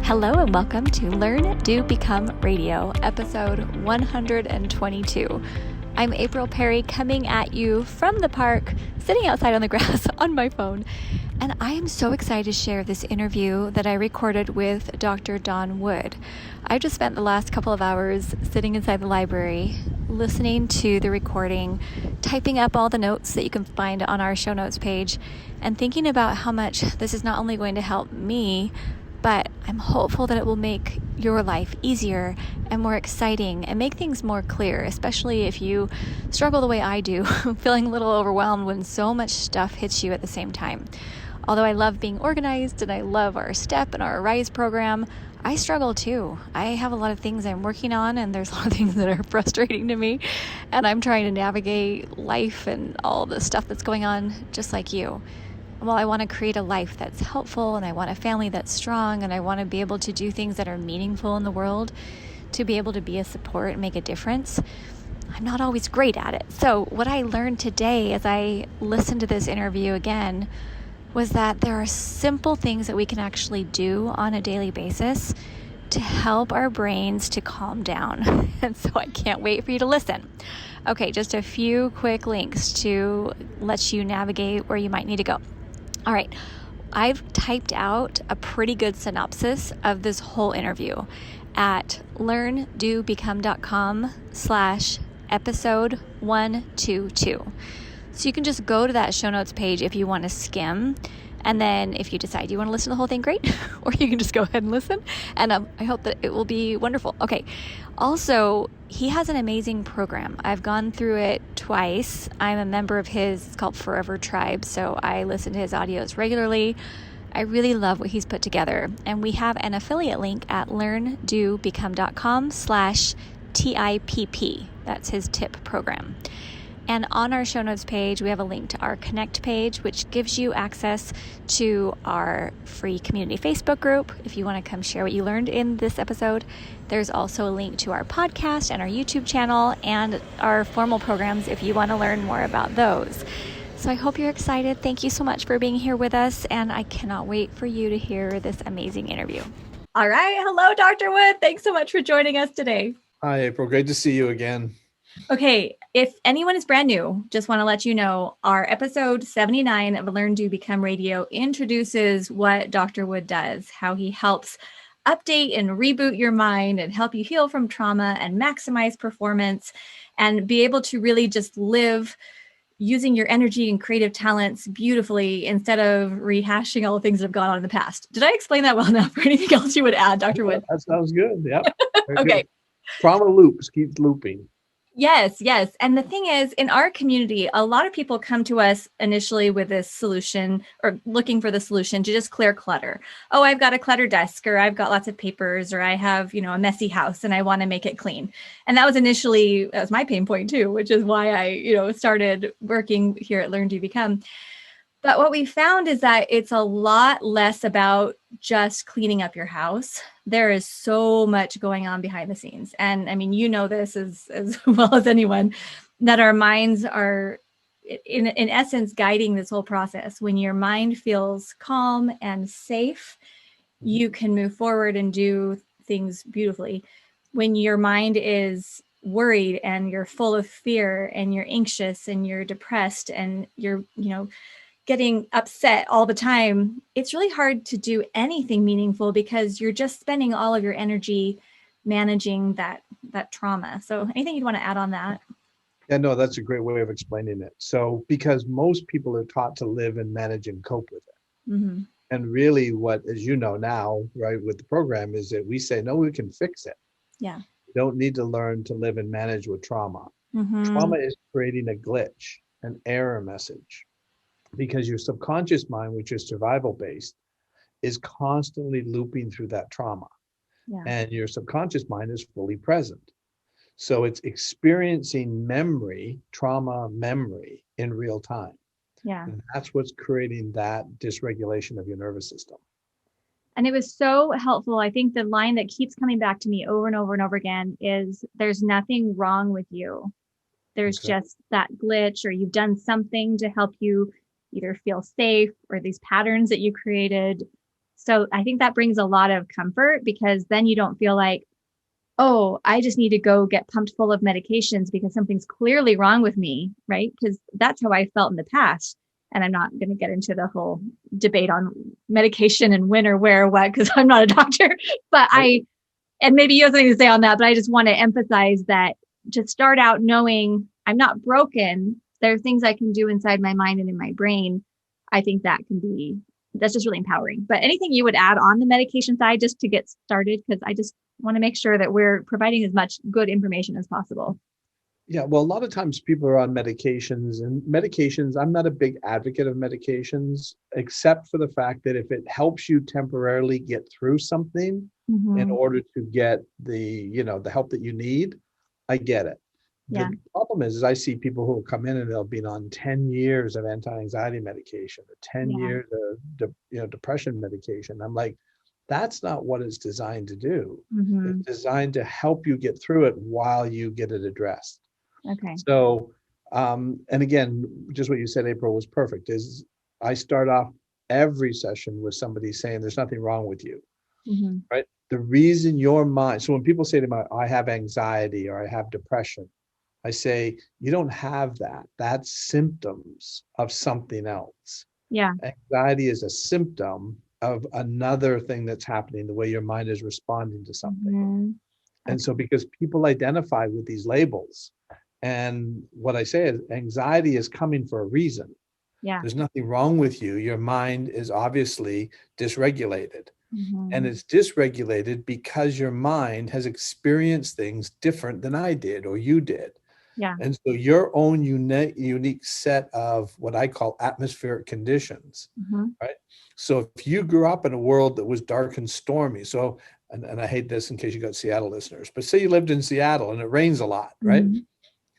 Hello and welcome to Learn, Do, Become Radio, episode 122. I'm April Perry coming at you from the park, sitting outside on the grass on my phone. And I am so excited to share this interview that I recorded with Dr. Don Wood. I just spent the last couple of hours sitting inside the library, listening to the recording, typing up all the notes that you can find on our show notes page, and thinking about how much this is not only going to help me, but I'm hopeful that it will make your life easier and more exciting and make things more clear, especially if you struggle the way I do, feeling a little overwhelmed when so much stuff hits you at the same time. Although I love being organized and I love our STEP and our Arise program, I struggle too. I have a lot of things I'm working on, and there's a lot of things that are frustrating to me, and I'm trying to navigate life and all the stuff that's going on just like you. Well, I want to create a life that's helpful, and I want a family that's strong, and I want to be able to do things that are meaningful in the world, to be able to be a support and make a difference. I'm not always great at it. So what I learned today as I listened to this interview again was that there are simple things that we can actually do on a daily basis to help our brains to calm down. And so I can't wait for you to listen. Okay, just a few quick links to let you navigate where you might need to go. All right, I've typed out a pretty good synopsis of this whole interview at learndobecome.com/episode 122. So you can just go to that show notes page if you want to skim. And then if you decide you want to listen to the whole thing, great. Or you can just go ahead and listen. And I hope that it will be wonderful. Okay. Also, he has an amazing program. I've gone through it twice. I'm a member of his. It's called Forever Tribe. So I listen to his audios regularly. I really love what he's put together. And we have an affiliate link at learndobecome.com/TIPP. That's his tip program. And on our show notes page, we have a link to our Connect page, which gives you access to our free community Facebook group if you want to come share what you learned in this episode. There's also a link to our podcast and our YouTube channel and our formal programs if you want to learn more about those. So I hope you're excited. Thank you so much for being here with us, and I cannot wait for you to hear this amazing interview. All right. Hello, Dr. Wood. Thanks so much for joining us today. Hi, April. Great to see you again. Okay, if anyone is brand new, just want to let you know our episode 79 of Learn, Do, Become Radio introduces what Dr. Wood does, how he helps update and reboot your mind and help you heal from trauma and maximize performance and be able to really just live using your energy and creative talents beautifully instead of rehashing all the things that have gone on in the past. Did I explain that well enough, or anything else you would add, Dr. Wood? That sounds good. Yeah. Okay. Good. Trauma loops, keeps looping. Yes. And the thing is, in our community, a lot of people come to us initially with this solution or looking for the solution to just clear clutter. Oh, I've got a cluttered desk, or I've got lots of papers, or I have, a messy house and I want to make it clean. And that was my pain point too, which is why I, started working here at Learn, Do, Become. But what we found is that it's a lot less about just cleaning up your house. There is so much going on behind the scenes. And I mean, this as well as anyone, that our minds are in essence guiding this whole process. When your mind feels calm and safe, you can move forward and do things beautifully. When your mind is worried and you're full of fear and you're anxious and you're depressed and you're, getting upset all the time, it's really hard to do anything meaningful because you're just spending all of your energy managing that trauma. So anything you'd want to add on that? Yeah, no, that's a great way of explaining it. So because most people are taught to live and manage and cope with it. Mm-hmm. And really what, as you know now, right, with the program is that we say, no, we can fix it. Yeah. You don't need to learn to live and manage with trauma. Mm-hmm. Trauma is creating a glitch, an error message. Because your subconscious mind, which is survival based, is constantly looping through that trauma. Yeah. And your subconscious mind is fully present. So it's experiencing trauma memory in real time. Yeah. And that's what's creating that dysregulation of your nervous system. And it was so helpful. I think the line that keeps coming back to me over and over and over again is, there's nothing wrong with you. There's just that glitch, or you've done something to help you either feel safe, or these patterns that you created So I think that brings a lot of comfort, because then you don't feel like, oh, I just need to go get pumped full of medications because something's clearly wrong with me, right? Because that's how I felt in the past. And I'm not going to get into the whole debate on medication and when or where or what, because I'm not a doctor. But and maybe you have something to say on that, but I just want to emphasize that to start out knowing I'm not broken, there are things I can do inside my mind and in my brain. I think that's just really empowering. But anything you would add on the medication side just to get started? Because I just want to make sure that we're providing as much good information as possible. Yeah, well, a lot of times people are on medications, and medications, I'm not a big advocate of medications, except for the fact that if it helps you temporarily get through something in order to get the help that you need, I get it. Yeah. The problem is I see people who will come in and they'll be on 10 years of anti-anxiety medication or 10 years of depression medication. I'm like, that's not what it's designed to do. It's designed to help you get through it while you get it addressed. Okay. So, and again, just what you said, April, was perfect. Is I start off every session with somebody saying there's nothing wrong with you, right? The reason your mind, so when people say to me, I have anxiety or I have depression, I say, you don't have that. That's symptoms of something else. Yeah. Anxiety is a symptom of another thing that's happening, the way your mind is responding to something. And so because people identify with these labels, and what I say is anxiety is coming for a reason. Yeah. There's nothing wrong with you. Your mind is obviously dysregulated. And it's dysregulated because your mind has experienced things different than I did or you did. Yeah. And so your own unique set of what I call atmospheric conditions, right? So if you grew up in a world that was dark and stormy, so, and I hate this in case you got Seattle listeners, but say you lived in Seattle and it rains a lot, right?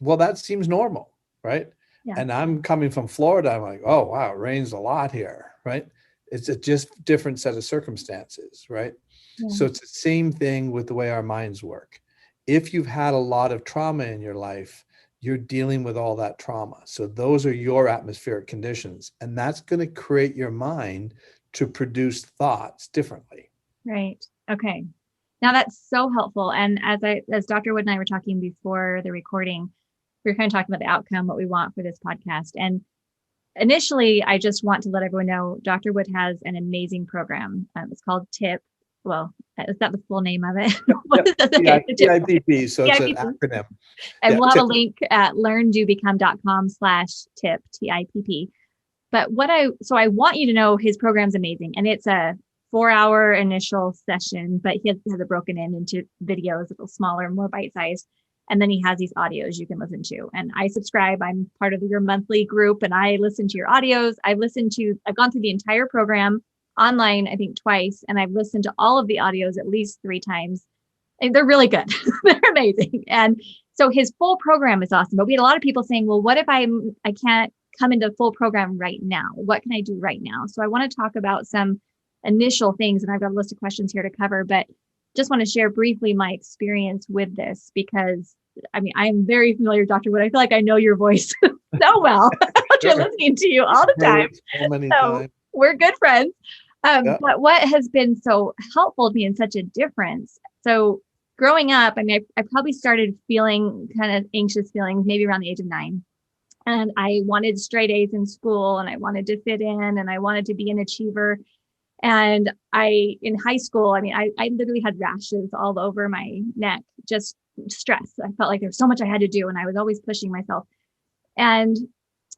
Well, that seems normal, right? Yeah. And I'm coming from Florida. I'm like, oh, wow, it rains a lot here, right? It's a just different set of circumstances, right? Yeah. So it's the same thing with the way our minds work. If you've had a lot of trauma in your life, you're dealing with all that trauma. So those are your atmospheric conditions, and that's going to create your mind to produce thoughts differently. Right. Okay. Now that's so helpful. And as Dr. Wood and I were talking before the recording, we were kind of talking about the outcome, what we want for this podcast. And initially, I just want to let everyone know Dr. Wood has an amazing program. It's called TIP. Well, is that the full name of it? What is that? TIPP, so it's an acronym. And we'll have a link at learndobecome.com/TIP, TIPP. But I want you to know his program's amazing. And it's a 4-hour initial session, but he has it broken into videos, a little smaller, more bite-sized. And then he has these audios you can listen to. And I subscribe. I'm part of your monthly group and I listen to your audios. I've gone through the entire program online, I think twice. And I've listened to all of the audios at least 3 times. And they're really good. They're amazing. And so his full program is awesome. But we had a lot of people saying, well, what if I can't come into full program right now? What can I do right now? So I want to talk about some initial things. And I've got a list of questions here to cover, but just want to share briefly my experience with this, because I mean, I am very familiar with Dr. Wood. I feel like I know your voice so well after listening to you all the time. So many so times. We're good friends. But what has been so helpful to me and such a difference? So growing up, I mean, I probably started feeling kind of anxious feelings maybe around the age of 9. And I wanted straight A's in school and I wanted to fit in and I wanted to be an achiever. And in high school, I mean, I literally had rashes all over my neck, just stress. I felt like there was so much I had to do and I was always pushing myself. And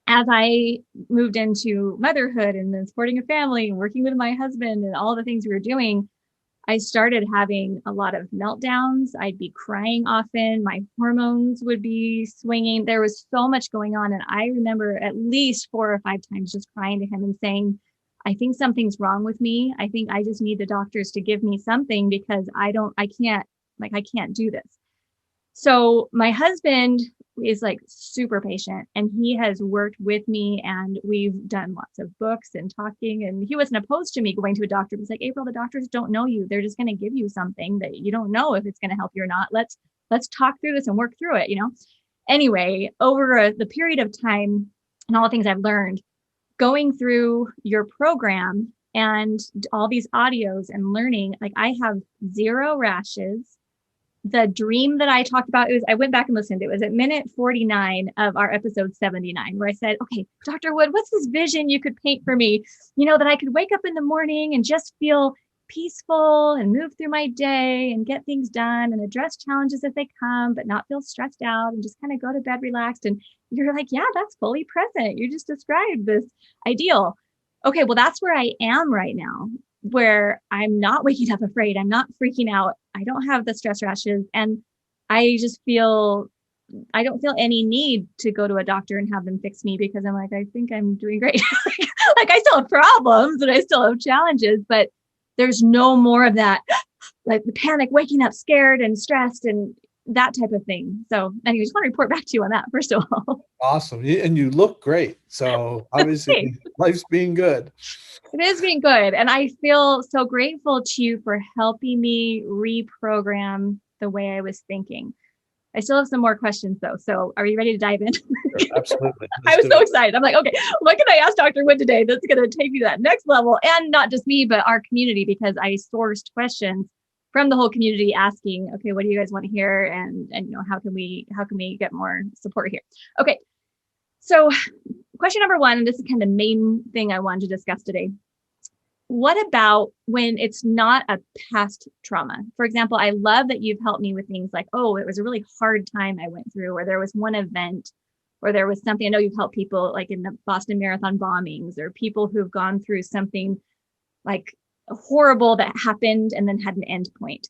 as I moved into motherhood and then supporting a family and working with my husband and all the things we were doing, I started having a lot of meltdowns. I'd be crying often. My hormones would be swinging. There was so much going on. And I remember at least 4 or 5 times just crying to him and saying, I think something's wrong with me. I think I just need the doctors to give me something because I can't do this. So my husband is like super patient and he has worked with me and we've done lots of books and talking, and he wasn't opposed to me going to a doctor. He's like, April, the doctors don't know you. They're just going to give you something that you don't know if it's going to help you or not. Let's talk through this and work through it, Anyway, over the period of time and all the things I've learned, going through your program and all these audios and learning. Like, I have 0 rashes. The dream that I talked about, I went back and listened. It was at minute 49 of our episode 79, where I said, okay, Dr. Wood, what's this vision you could paint for me? That I could wake up in the morning and just feel peaceful and move through my day and get things done and address challenges as they come, but not feel stressed out and just kind of go to bed relaxed. And you're like, yeah, that's fully present. You just described this ideal. Okay, well, that's where I am right now, where I'm not waking up afraid. I'm not freaking out. I don't have the stress rashes. And I don't feel any need to go to a doctor and have them fix me, because I'm like, I think I'm doing great. Like, I still have problems and I still have challenges, but there's no more of that, like the panic, waking up scared and stressed and that type of thing. So anyway, I just want to report back to you on that, first of all. Awesome. And you look great. So obviously life's being good. It is being good. And I feel so grateful to you for helping me reprogram the way I was thinking. I still have some more questions though. So are you ready to dive in? Sure, absolutely. I was so excited. I'm like, okay, what can I ask Dr. Wood today that's going to take me to that next level? And not just me, but our community, because I sourced questions from the whole community asking, okay, what do you guys want to hear? And how can we get more support here? Okay. So question number 1, and this is kind of the main thing I wanted to discuss today. What about when it's not a past trauma? For example, I love that you've helped me with things like, oh, it was a really hard time I went through, or there was one event, or there was something. I know you've helped people like in the Boston Marathon bombings, or people who've gone through something like horrible that happened and then had an end point.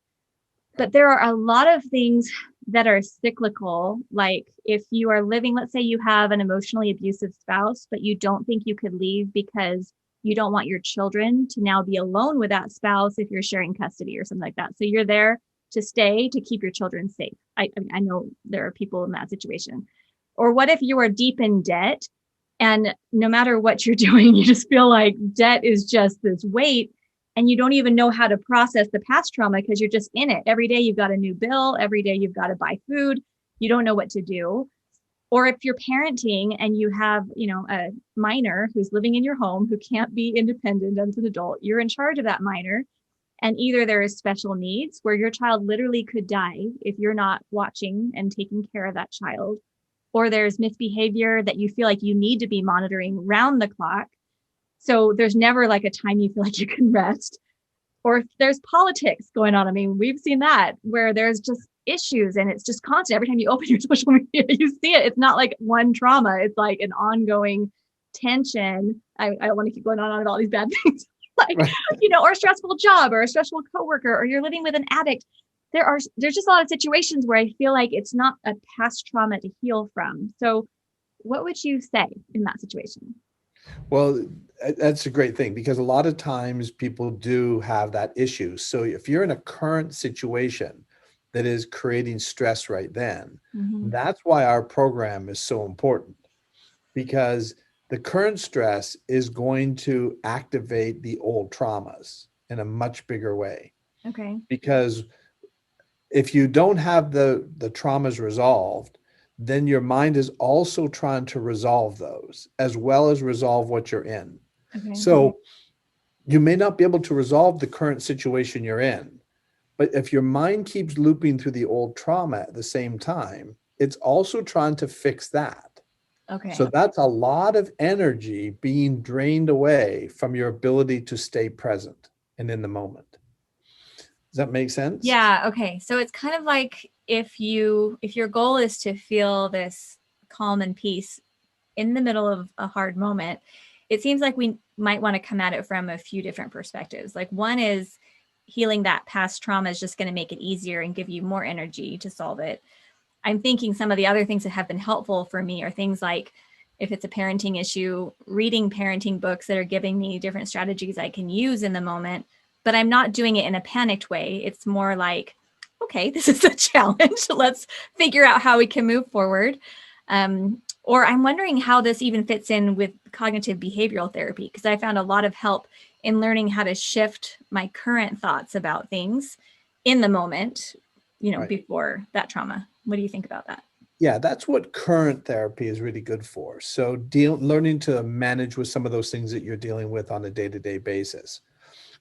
But there are a lot of things that are cyclical. Like if you are living, let's say you have an emotionally abusive spouse, but you don't think you could leave because you don't want your children to now be alone with that spouse if you're sharing custody or something like that. So you're there to stay to keep your children safe. I know there are people in that situation. Or what if you are deep in debt and no matter what you're doing, you just feel like debt is just this weight and you don't even know how to process the past trauma because you're just in it. Every day you've got a new bill. Every day you've got to buy food. You don't know what to do. Or if you're parenting and you have, a minor who's living in your home who can't be independent as an adult, you're in charge of that minor. And either there is special needs where your child literally could die if you're not watching and taking care of that child, or there's misbehavior that you feel like you need to be monitoring round the clock. So there's never like a time you feel like you can rest. Or if there's politics going on. I mean, we've seen that where there's just issues and it's just constant. Every time you open your social media, you see it. It's not like one trauma. It's like an ongoing tension. I don't want to keep going on about all these bad things, like, right. Or a stressful job or a stressful coworker, or you're living with an addict. There's just a lot of situations where I feel like it's not a past trauma to heal from. So what would you say in that situation? Well, that's a great thing because a lot of times people do have that issue. So if you're in a current situation that is creating stress right then, that's why our program is so important, because the current stress is going to activate the old traumas in a much bigger way. Okay. Because if you don't have the traumas resolved, then your mind is also trying to resolve those as well as resolve what you're in. Okay. So you may not be able to resolve the current situation you're in, but if your mind keeps looping through the old trauma at the same time, it's also trying to fix that. Okay. So that's a lot of energy being drained away from your ability to stay present and in the moment. Does that make sense? Yeah. Okay. So it's kind of like if your goal is to feel this calm and peace in the middle of a hard moment, it seems like we might want to come at it from a few different perspectives. Like one is healing that past trauma is just going to make it easier and give you more energy to solve it. I'm thinking some of the other things that have been helpful for me are things like, if it's a parenting issue, reading parenting books that are giving me different strategies I can use in the moment, but I'm not doing it in a panicked way. It's more like, okay, this is a challenge. Let's figure out how we can move forward. Or I'm wondering how this even fits in with cognitive behavioral therapy, because I found a lot of help in learning how to shift my current thoughts about things in the moment, right, before that trauma. What do you think about that? Yeah, that's what current therapy is really good for. So learning to manage with some of those things that you're dealing with on a day-to-day basis.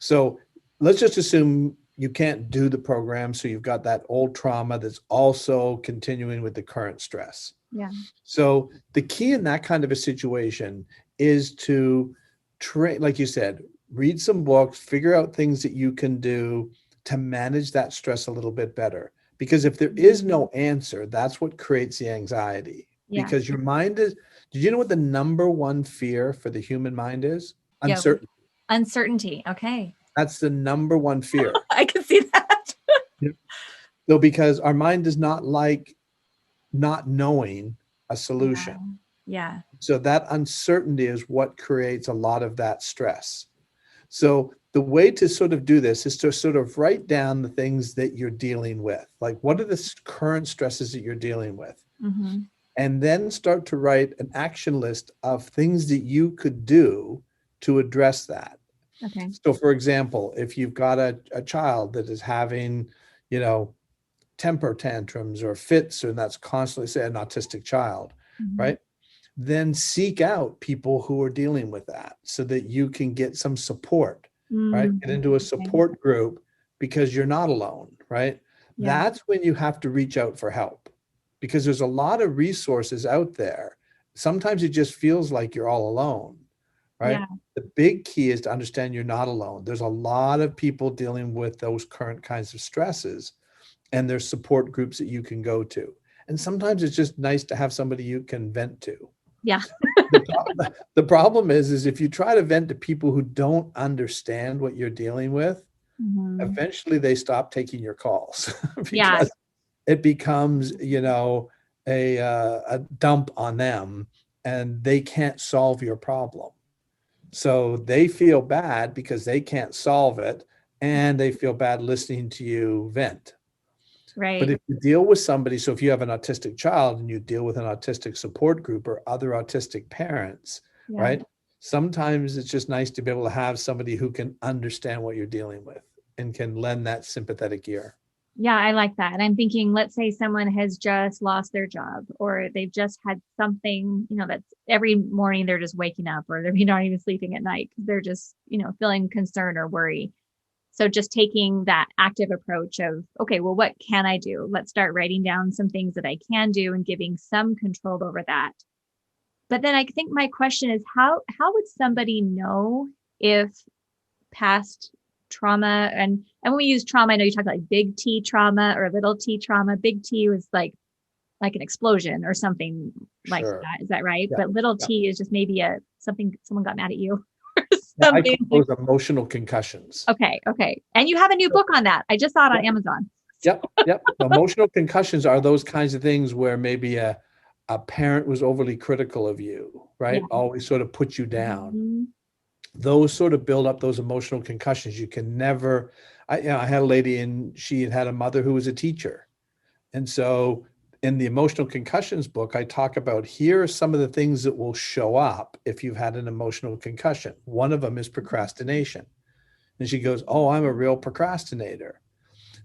So let's just assume you can't do the program. So you've got that old trauma that's also continuing with the current stress. Yeah. So the key in that kind of a situation is to train, like you said, read some books, figure out things that you can do to manage that stress a little bit better. Because if there is no answer, that's what creates the anxiety. Yeah. Because your mind is, did you know what the number one fear for the human mind is? Yeah. Uncertainty. Uncertainty. Okay. That's the number one fear. I can see that. So because our mind does not like not knowing a solution. Yeah. So that uncertainty is what creates a lot of that stress. So the way to sort of do this is to sort of write down the things that you're dealing with. Like, what are the current stresses that you're dealing with? Mm-hmm. And then start to write an action list of things that you could do to address that. Okay. So for example, if you've got a child that is having, temper tantrums or fits, and that's constantly, say, an autistic child, right? Then seek out people who are dealing with that so that you can get some support, right? Get into a support group because you're not alone, right? Yeah. That's when you have to reach out for help because there's a lot of resources out there. Sometimes it just feels like you're all alone, right? Yeah. The big key is to understand you're not alone. There's a lot of people dealing with those current kinds of stresses, and there's support groups that you can go to. And sometimes it's just nice to have somebody you can vent to. Yeah. The problem is if you try to vent to people who don't understand what you're dealing with, eventually they stop taking your calls because it becomes, a dump on them and they can't solve your problem. So they feel bad because they can't solve it and they feel bad listening to you vent. Right. But if you deal with somebody, so if you have an autistic child and you deal with an autistic support group or other autistic parents, right? Sometimes it's just nice to be able to have somebody who can understand what you're dealing with and can lend that sympathetic ear. Yeah, I like that. And I'm thinking, let's say someone has just lost their job or they've just had something, that's every morning they're just waking up or they're not even sleeping at night. They're just, feeling concern or worry. So just taking that active approach of, okay, well, what can I do? Let's start writing down some things that I can do and giving some control over that. But then I think my question is, how would somebody know if past trauma, and when we use trauma, I know you talk about like big T trauma or little T trauma. Big T was like an explosion or something like that. Is that right? Yeah. But little T is just maybe something someone got mad at you. I call those emotional concussions. Okay. And you have a new book on that. I just saw it on Amazon. Yep. Emotional concussions are those kinds of things where maybe a parent was overly critical of you, right? Yeah. Always sort of put you down. Those sort of build up those emotional concussions. You can never, I had a lady and she had a mother who was a teacher. And so in the emotional concussions book, I talk about here are some of the things that will show up if you've had an emotional concussion. One of them is procrastination. And she goes, oh, I'm a real procrastinator.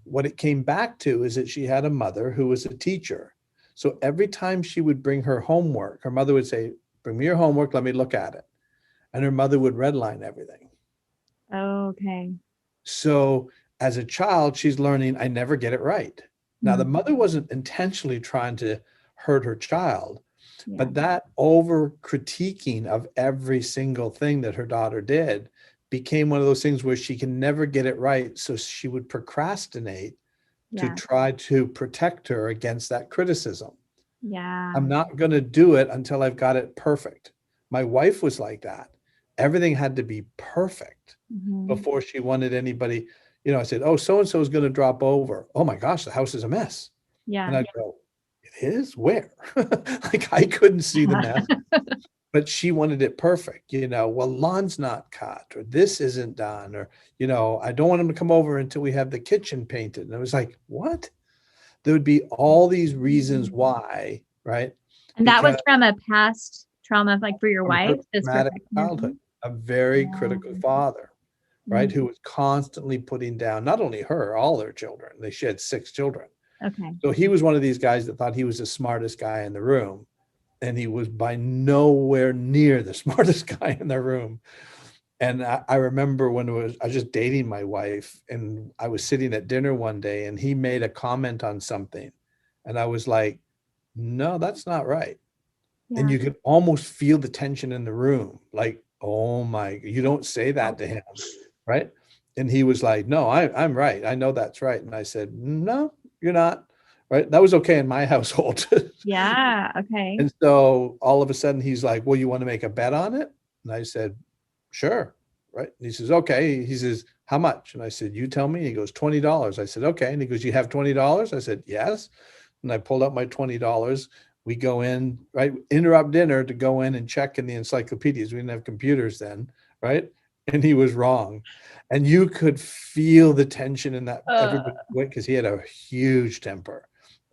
What it came back to is that she had a mother who was a teacher. So every time she would bring her homework, her mother would say, bring me your homework, let me look at it. And her mother would redline everything. Okay. So as a child, she's learning, I never get it right. Now, the mother wasn't intentionally trying to hurt her child, but that over critiquing of every single thing that her daughter did became one of those things where she can never get it right. So she would procrastinate to try to protect her against that criticism. Yeah. I'm not going to do it until I've got it perfect. My wife was like that. Everything had to be perfect before she wanted anybody. I said, oh, so-and-so is going to drop over. Oh my gosh, the house is a mess. Yeah. And I'd go, it is? Where? Like I couldn't see the mess, but she wanted it perfect. Well, lawn's not cut or this isn't done or, I don't want him to come over until we have the kitchen painted. And I was like, what? There would be all these reasons why, right? And that was from a past trauma, like for your wife? Traumatic childhood, a very critical father. Right, who was constantly putting down not only her, all their children. She had 6 children, Okay. So he was one of these guys that thought he was the smartest guy in the room. And he was by nowhere near the smartest guy in the room. And I remember when I was just dating my wife, and I was sitting at dinner one day and he made a comment on something. And I was like, no, that's not right. Yeah. And you could almost feel the tension in the room. Like, oh my, you don't say that to him, right? And he was like, no, I'm right. I know that's right. And I said, no, you're not. Right. That was okay in my household. Yeah. Okay. And so all of a sudden he's like, well, you want to make a bet on it? And I said, sure. Right. And he says, okay. He says, how much? And I said, you tell me. He goes, $20. I said, okay. And he goes, you have $20? I said, yes. And I pulled out my $20. We go in, right, interrupt dinner to go in and check in the encyclopedias. We didn't have computers then, right? And he was wrong. And you could feel the tension in that, everybody, because he had a huge temper.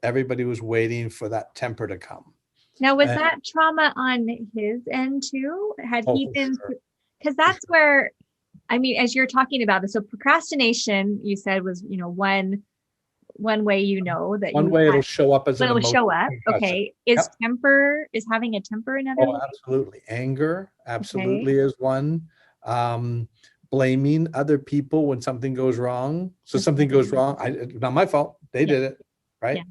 Everybody was waiting for that temper to come. Now, was that trauma on his end too? Had he been, because that's where, I mean, as you're talking about this, so procrastination, you said was, one way that one way it'll show up as an emotion. It'll show up. Concussion. Okay. Is temper, is having a temper another way? Absolutely. Anger absolutely is one. Blaming other people when something goes wrong. So something goes wrong. Not my fault. They did it. Right. Yeah.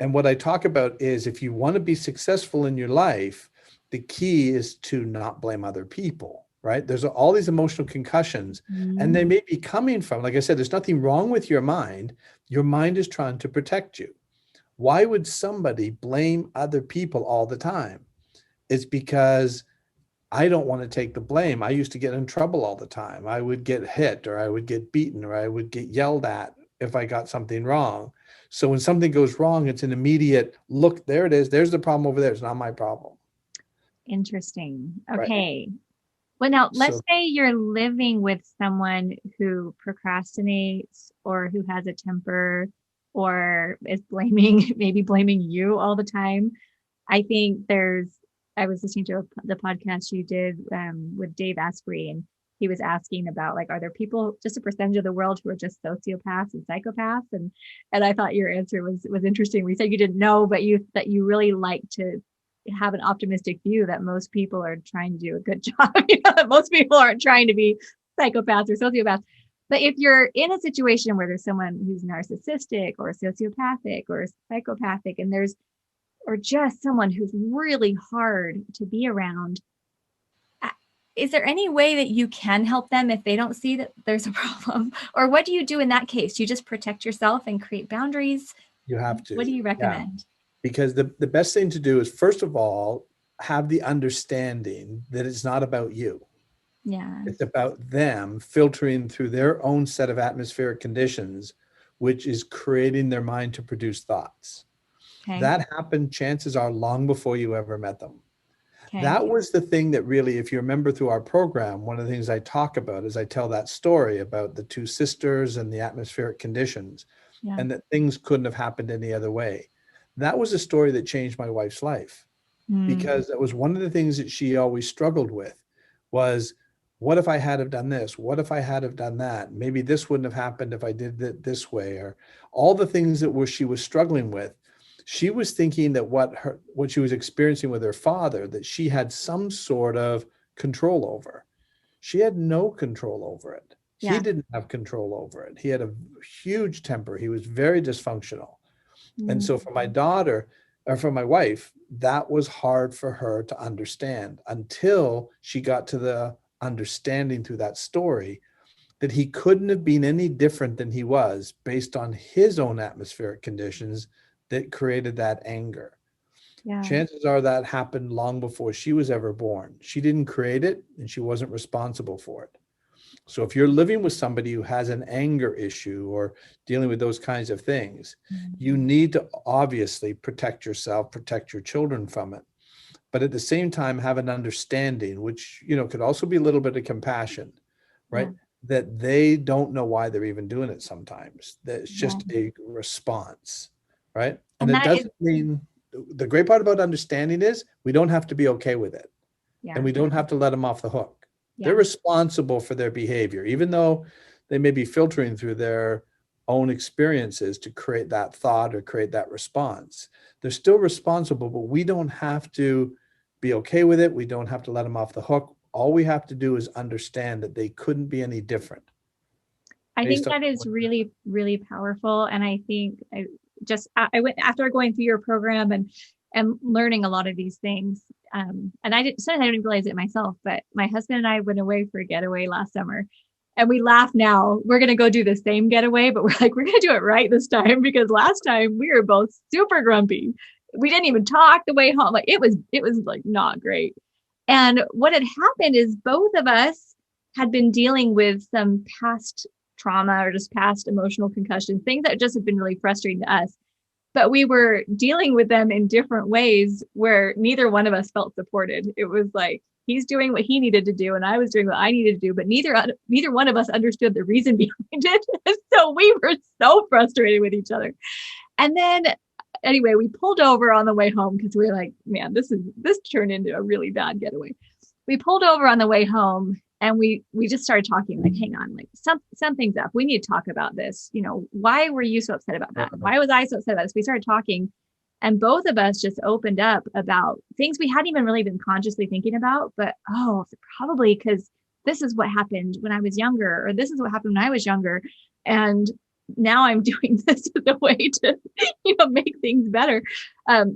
And what I talk about is if you want to be successful in your life, the key is to not blame other people. Right. There's all these emotional concussions and they may be coming from, like I said, there's nothing wrong with your mind. Your mind is trying to protect you. Why would somebody blame other people all the time? It's because I don't want to take the blame. I used to get in trouble all the time. I would get hit or I would get beaten or I would get yelled at if I got something wrong. So when something goes wrong, it's an immediate look, there it is. There's the problem over there. It's not my problem. Interesting. Okay. Right. Well, now let's say you're living with someone who procrastinates or who has a temper or is maybe blaming you all the time. I think I was listening to the podcast you did with Dave Asprey, and he was asking about, like, are there people, just a percentage of the world, who are just sociopaths and psychopaths? And I thought your answer was interesting. We said you didn't know, but that you really like to have an optimistic view that most people are trying to do a good job. That most people aren't trying to be psychopaths or sociopaths. But if you're in a situation where there's someone who's narcissistic or sociopathic or psychopathic, and or just someone who's really hard to be around, is there any way that you can help them if they don't see that there's a problem? Or what do you do in that case? Do you just protect yourself and create boundaries? You have to. What do you recommend? Yeah. Because the best thing to do is, first of all, have the understanding that it's not about you. Yeah. It's about them filtering through their own set of atmospheric conditions, which is creating their mind to produce thoughts. Okay. That happened, chances are, long before you ever met them. Okay. That was the thing that really, if you remember through our program, one of the things I talk about is I tell that story about the two sisters and the atmospheric conditions, and that things couldn't have happened any other way. That was a story that changed my wife's life, because that was one of the things that she always struggled with was, what if I had have done this? What if I had have done that? Maybe this wouldn't have happened if I did it this way, or all the things that she was struggling with. She was thinking that what she was experiencing with her father, that she had some sort of control over. She had no control over it. Yeah. He didn't have control over it. He had a huge temper. He was very dysfunctional. And so for my daughter, or for my wife, that was hard for her to understand until she got to the understanding through that story that he couldn't have been any different than he was based on his own atmospheric conditions that created that anger. Yeah. Chances are that happened long before she was ever born. She didn't create it and she wasn't responsible for it. So if you're living with somebody who has an anger issue or dealing with those kinds of things, you need to obviously protect yourself, protect your children from it. But at the same time, have an understanding, which, could also be a little bit of compassion, right? Yeah. That they don't know why they're even doing it sometimes. That it's just a response, right? And it doesn't mean, the great part about understanding is we don't have to be okay with it. Yeah. And we don't have to let them off the hook. Yeah. They're responsible for their behavior, even though they may be filtering through their own experiences to create that thought or create that response. They're still responsible, but we don't have to be okay with it. We don't have to let them off the hook. All we have to do is understand that they couldn't be any different. I think that is really, really powerful. And I think I went after going through your program and learning a lot of these things. And sometimes I didn't realize it myself, but my husband and I went away for a getaway last summer. And we laugh now. We're going to go do the same getaway, but we're like, we're going to do it right this time, because last time we were both super grumpy. We didn't even talk the way home. Like it was like not great. And what had happened is both of us had been dealing with some past trauma or just past emotional concussions, things that just had been really frustrating to us. But we were dealing with them in different ways where neither one of us felt supported. It was like, he's doing what he needed to do, and I was doing what I needed to do, but neither one of us understood the reason behind it. And so we were so frustrated with each other. And then anyway, we pulled over on the way home because we were like, man, this turned into a really bad getaway. We pulled over on the way home and we just started talking, like, hang on, like something's up. We need to talk about this. You know, why were you so upset about that? Why was I so upset about this? We started talking. And both of us just opened up about things we hadn't even really been consciously thinking about, but probably because this is what happened when I was younger, or this is what happened when I was younger. And now I'm doing this as a way to, make things better.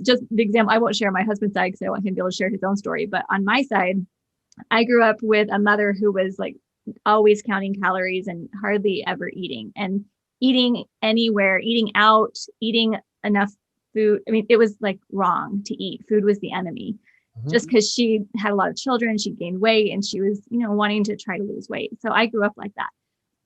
Just the example, I won't share my husband's side because I want him to be able to share his own story. But on my side, I grew up with a mother who was like always counting calories and hardly ever eating, and eating anywhere, eating out, eating enough food. I mean, it was like wrong to eat. Food was the enemy. Mm-hmm. Just because she had a lot of children, she gained weight, and she was, wanting to try to lose weight. So I grew up like that.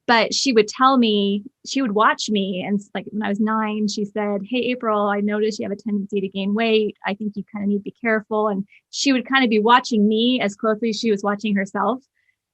But she would tell me, she would watch me. And like when I was 9, she said, hey, April, I noticed you have a tendency to gain weight. I think you kind of need to be careful. And she would kind of be watching me as closely as she was watching herself.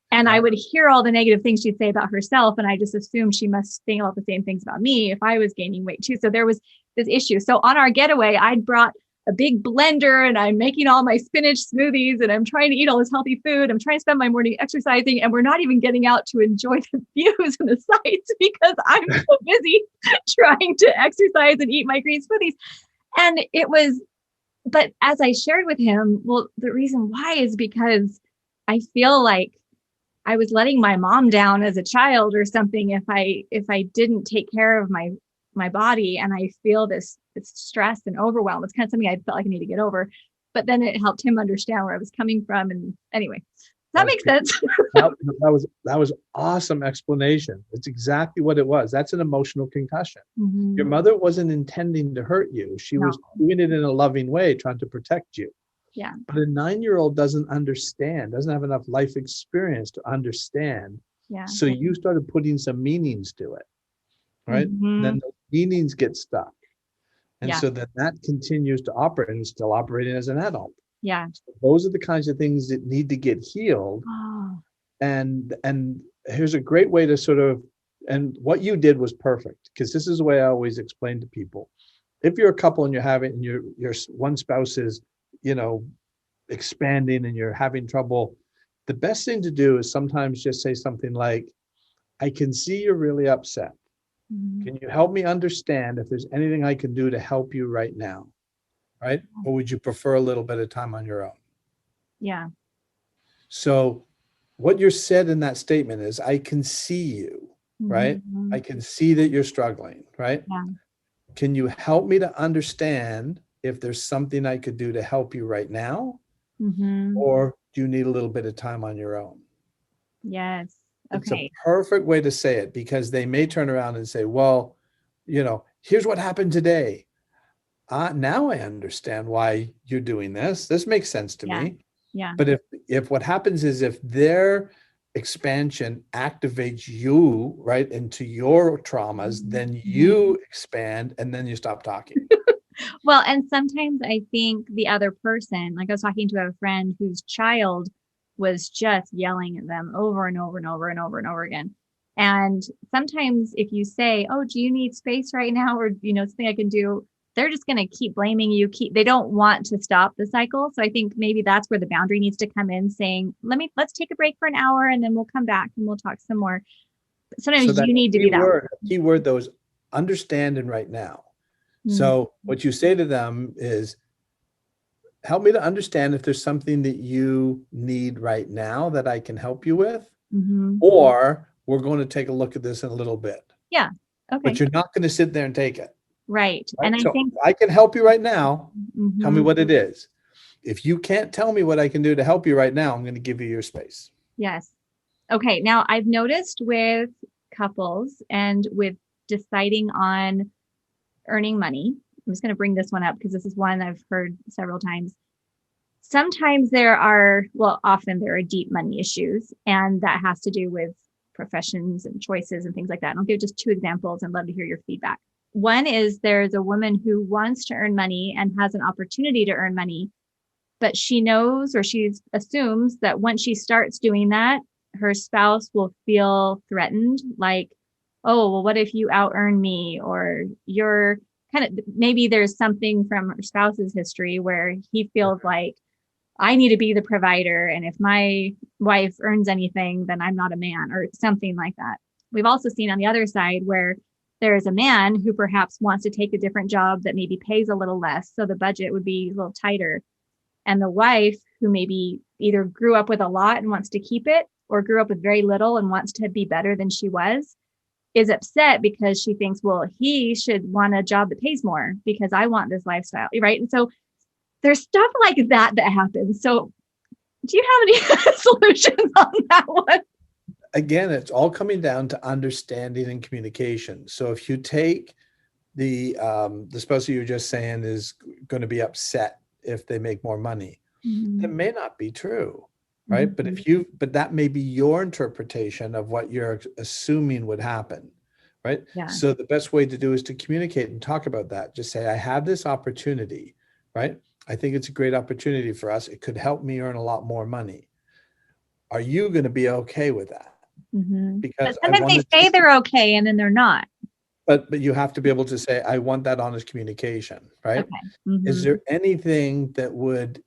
And I would hear all the negative things she'd say about herself. And I just assumed she must think all the same things about me if I was gaining weight too. So there was this issue. So on our getaway, I'd brought a big blender and I'm making all my spinach smoothies and I'm trying to eat all this healthy food. I'm trying to spend my morning exercising, and we're not even getting out to enjoy the views and the sights because I'm so busy trying to exercise and eat my green smoothies. And but as I shared with him, well, the reason why is because I feel like I was letting my mom down as a child or something if I didn't take care of my body, and I feel this stress and overwhelm. It's kind of something I felt like I need to get over, but then it helped him understand where I was coming from. And anyway, that makes sense. that was awesome explanation. It's exactly what it was. That's an emotional concussion. Mm-hmm. Your mother wasn't intending to hurt you. She was doing it in a loving way, trying to protect you. Yeah. But a 9-year-old doesn't have enough life experience to understand. Yeah. So you started putting some meanings to it, right? Mm-hmm. Then those meanings get stuck. And so then that continues to operate, and still operating as an adult. Yeah. So those are the kinds of things that need to get healed. Oh. And here's a great way to and what you did was perfect, because this is the way I always explain to people. If you're a couple and your one spouse is, expanding and you're having trouble, the best thing to do is sometimes just say something like, I can see you're really upset. Can you help me understand if there's anything I can do to help you right now? Right? Or would you prefer a little bit of time on your own? Yeah. So what you're said in that statement is, I can see you, right? I can see that you're struggling, right? Yeah. Can you help me to understand if there's something I could do to help you right now? Or do you need a little bit of time on your own? Yes. It's a perfect way to say it, because they may turn around and say, well, here's what happened today. Now I understand why you're doing this. This makes sense to me. Yeah. But if what happens is, if their expansion activates you right into your traumas, then you expand, and then you stop talking. Well, and sometimes I think the other person, like I was talking to a friend whose child was just yelling at them over and over and over and over and over again. And sometimes if you say, oh, do you need space right now? Or, something I can do, they're just going to keep blaming you. They don't want to stop the cycle. So I think maybe that's where the boundary needs to come in, saying, let's take a break for an hour and then we'll come back and we'll talk some more. Sometimes you need to be that. Keyword, though, is understand in right now. So what you say to them is, help me to understand if there's something that you need right now that I can help you with, or we're going to take a look at this in a little bit. Yeah. Okay. But you're not going to sit there and take it. Right. Right? And I think I can help you right now. Tell me what it is. If you can't tell me what I can do to help you right now, I'm going to give you your space. Yes. Okay. Now I've noticed with couples and with deciding on earning money, I'm just going to bring this one up because this is one I've heard several times. Sometimes often there are deep money issues, and that has to do with professions and choices and things like that. And I'll give just 2 examples and love to hear your feedback. One is there's a woman who wants to earn money and has an opportunity to earn money, but she knows, or she assumes, that once she starts doing that, her spouse will feel threatened, like, oh, well, what if you out earn me? Or you're maybe there's something from her spouse's history where he feels like, I need to be the provider. And if my wife earns anything, then I'm not a man, or something like that. We've also seen on the other side where there's a man who perhaps wants to take a different job that maybe pays a little less, so the budget would be a little tighter. And the wife, who maybe either grew up with a lot and wants to keep it, or grew up with very little and wants to be better than she was, is upset because she thinks, well, he should want a job that pays more because I want this lifestyle, right? And so there's stuff like that happens. So do you have any solutions on that one? Again, it's all coming down to understanding and communication. So if you take the spouse that you're just saying is going to be upset if they make more money, that may not be true, right? But that may be your interpretation of what you're assuming would happen, right? Yeah. So the best way to do is to communicate and talk about that. Just say, I have this opportunity, right? I think it's a great opportunity for us. It could help me earn a lot more money. Are you going to be okay with that? Because sometimes they say they're okay and then they're not. But you have to be able to say, I want that honest communication, right? Okay. Is there anything that would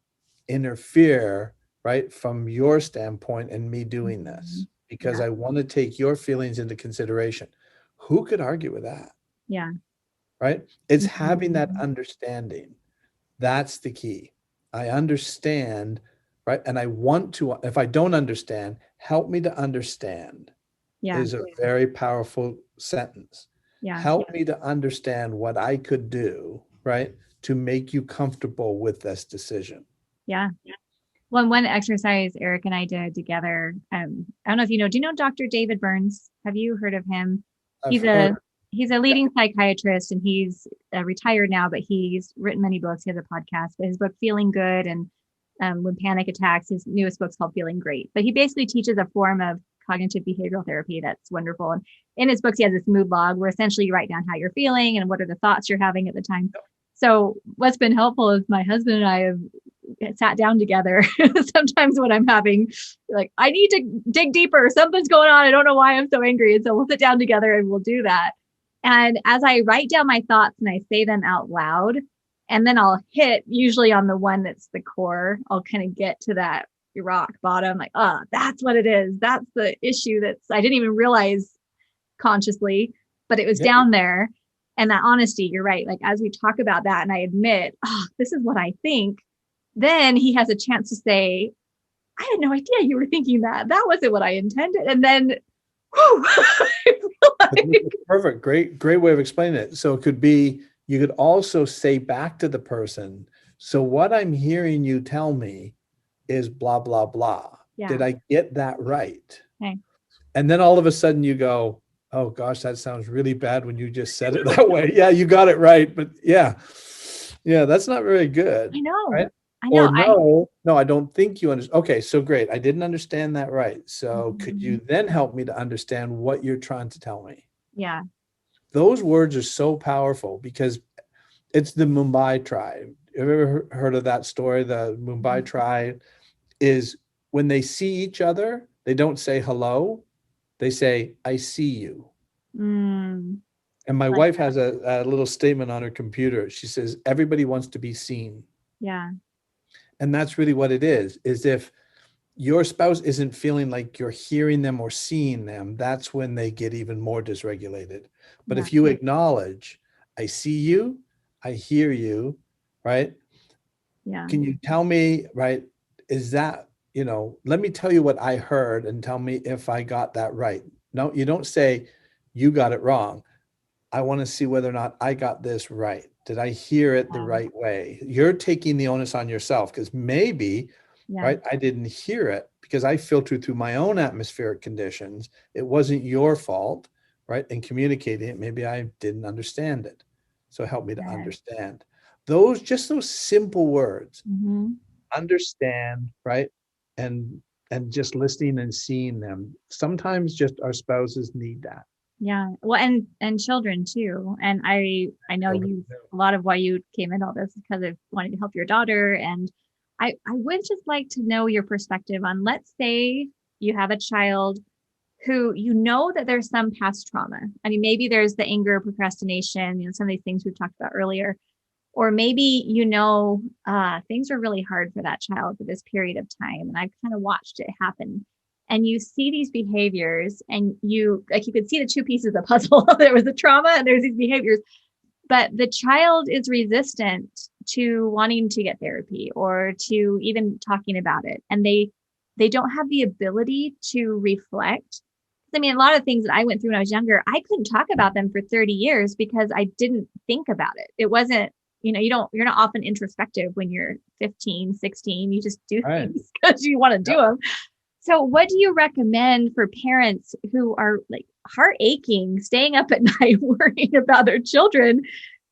interfere, right, from your standpoint in me doing this? Because I want to take your feelings into consideration. Who could argue with that? Yeah. Right? It's having that understanding. That's the key. I understand, right? And I want to, if I don't understand, help me to understand. Yeah. Is a very powerful sentence. Yeah. Help me to understand what I could do, right, to make you comfortable with this decision. Yeah. Well, one exercise Eric and I did together, I don't know if you know, do you know Dr. David Burns? Have you heard of him? He's a leading psychiatrist, and he's retired now, but he's written many books. He has a podcast, but his book Feeling Good and When Panic Attacks, his newest book's called Feeling Great. But he basically teaches a form of cognitive behavioral therapy that's wonderful. And in his books, he has this mood log where essentially you write down how you're feeling and what are the thoughts you're having at the time. So what's been helpful is my husband and I have sat down together. Sometimes when I'm having, like, I need to dig deeper, something's going on, I don't know why I'm so angry. And so we'll sit down together and we'll do that. And as I write down my thoughts and I say them out loud, and then I'll hit usually on the one that's the core, I'll kind of get to that rock bottom, like, that's what it is. That's the issue I didn't even realize consciously, but it was down there. And that honesty, you're right. Like, as we talk about that and I admit, this is what I think, then he has a chance to say, I had no idea you were thinking that. That wasn't what I intended. And then, Perfect. Great way of explaining it. So it could be, you could also say back to the person, so what I'm hearing you tell me is blah, blah, blah. Yeah. Did I get that right? Okay. And then all of a sudden you go, oh gosh, that sounds really bad when you just said it that way. Yeah, you got it right. But yeah, that's not very good. I know. Right? I know. Or no, I don't think you understand. Okay, so great. I didn't understand that right. So could you then help me to understand what you're trying to tell me? Yeah. Those words are so powerful because it's the Mumbai tribe. Have you ever heard of that story? The Mumbai tribe is when they see each other, they don't say hello. They say, I see you. And my wife has a little statement on her computer. She says, everybody wants to be seen. Yeah. And that's really what it is if your spouse isn't feeling like you're hearing them or seeing them, that's when they get even more dysregulated. But if you acknowledge, I see you, I hear you, right? Yeah. Can you tell me, right? Is that, let me tell you what I heard and tell me if I got that right. No, you don't say you got it wrong. I want to see whether or not I got this right. Did I hear it the right way? You're taking the onus on yourself because maybe, right, I didn't hear it because I filtered through my own atmospheric conditions. It wasn't your fault, right? And communicating it, maybe I didn't understand it. So help me to understand. Just those simple words, understand, right? And just listening and seeing them. Sometimes just our spouses need that. Yeah. Well, and children too. And I know a lot of why you came into all this is because of wanting to help your daughter. And I would just like to know your perspective on, let's say you have a child who, that there's some past trauma. I mean, maybe there's the anger, procrastination, some of these things we've talked about earlier. Or maybe, things are really hard for that child for this period of time. And I've kind of watched it happen. And you see these behaviors and you could see the two pieces of the puzzle. There was the trauma and there's these behaviors, but the child is resistant to wanting to get therapy or to even talking about it. And they don't have the ability to reflect. I mean, a lot of things that I went through when I was younger, I couldn't talk about them for 30 years because I didn't think about it. It wasn't, you're not often introspective when you're 15, 16, you just do things because you want to do them. So what do you recommend for parents who are like heart aching, staying up at night, worrying about their children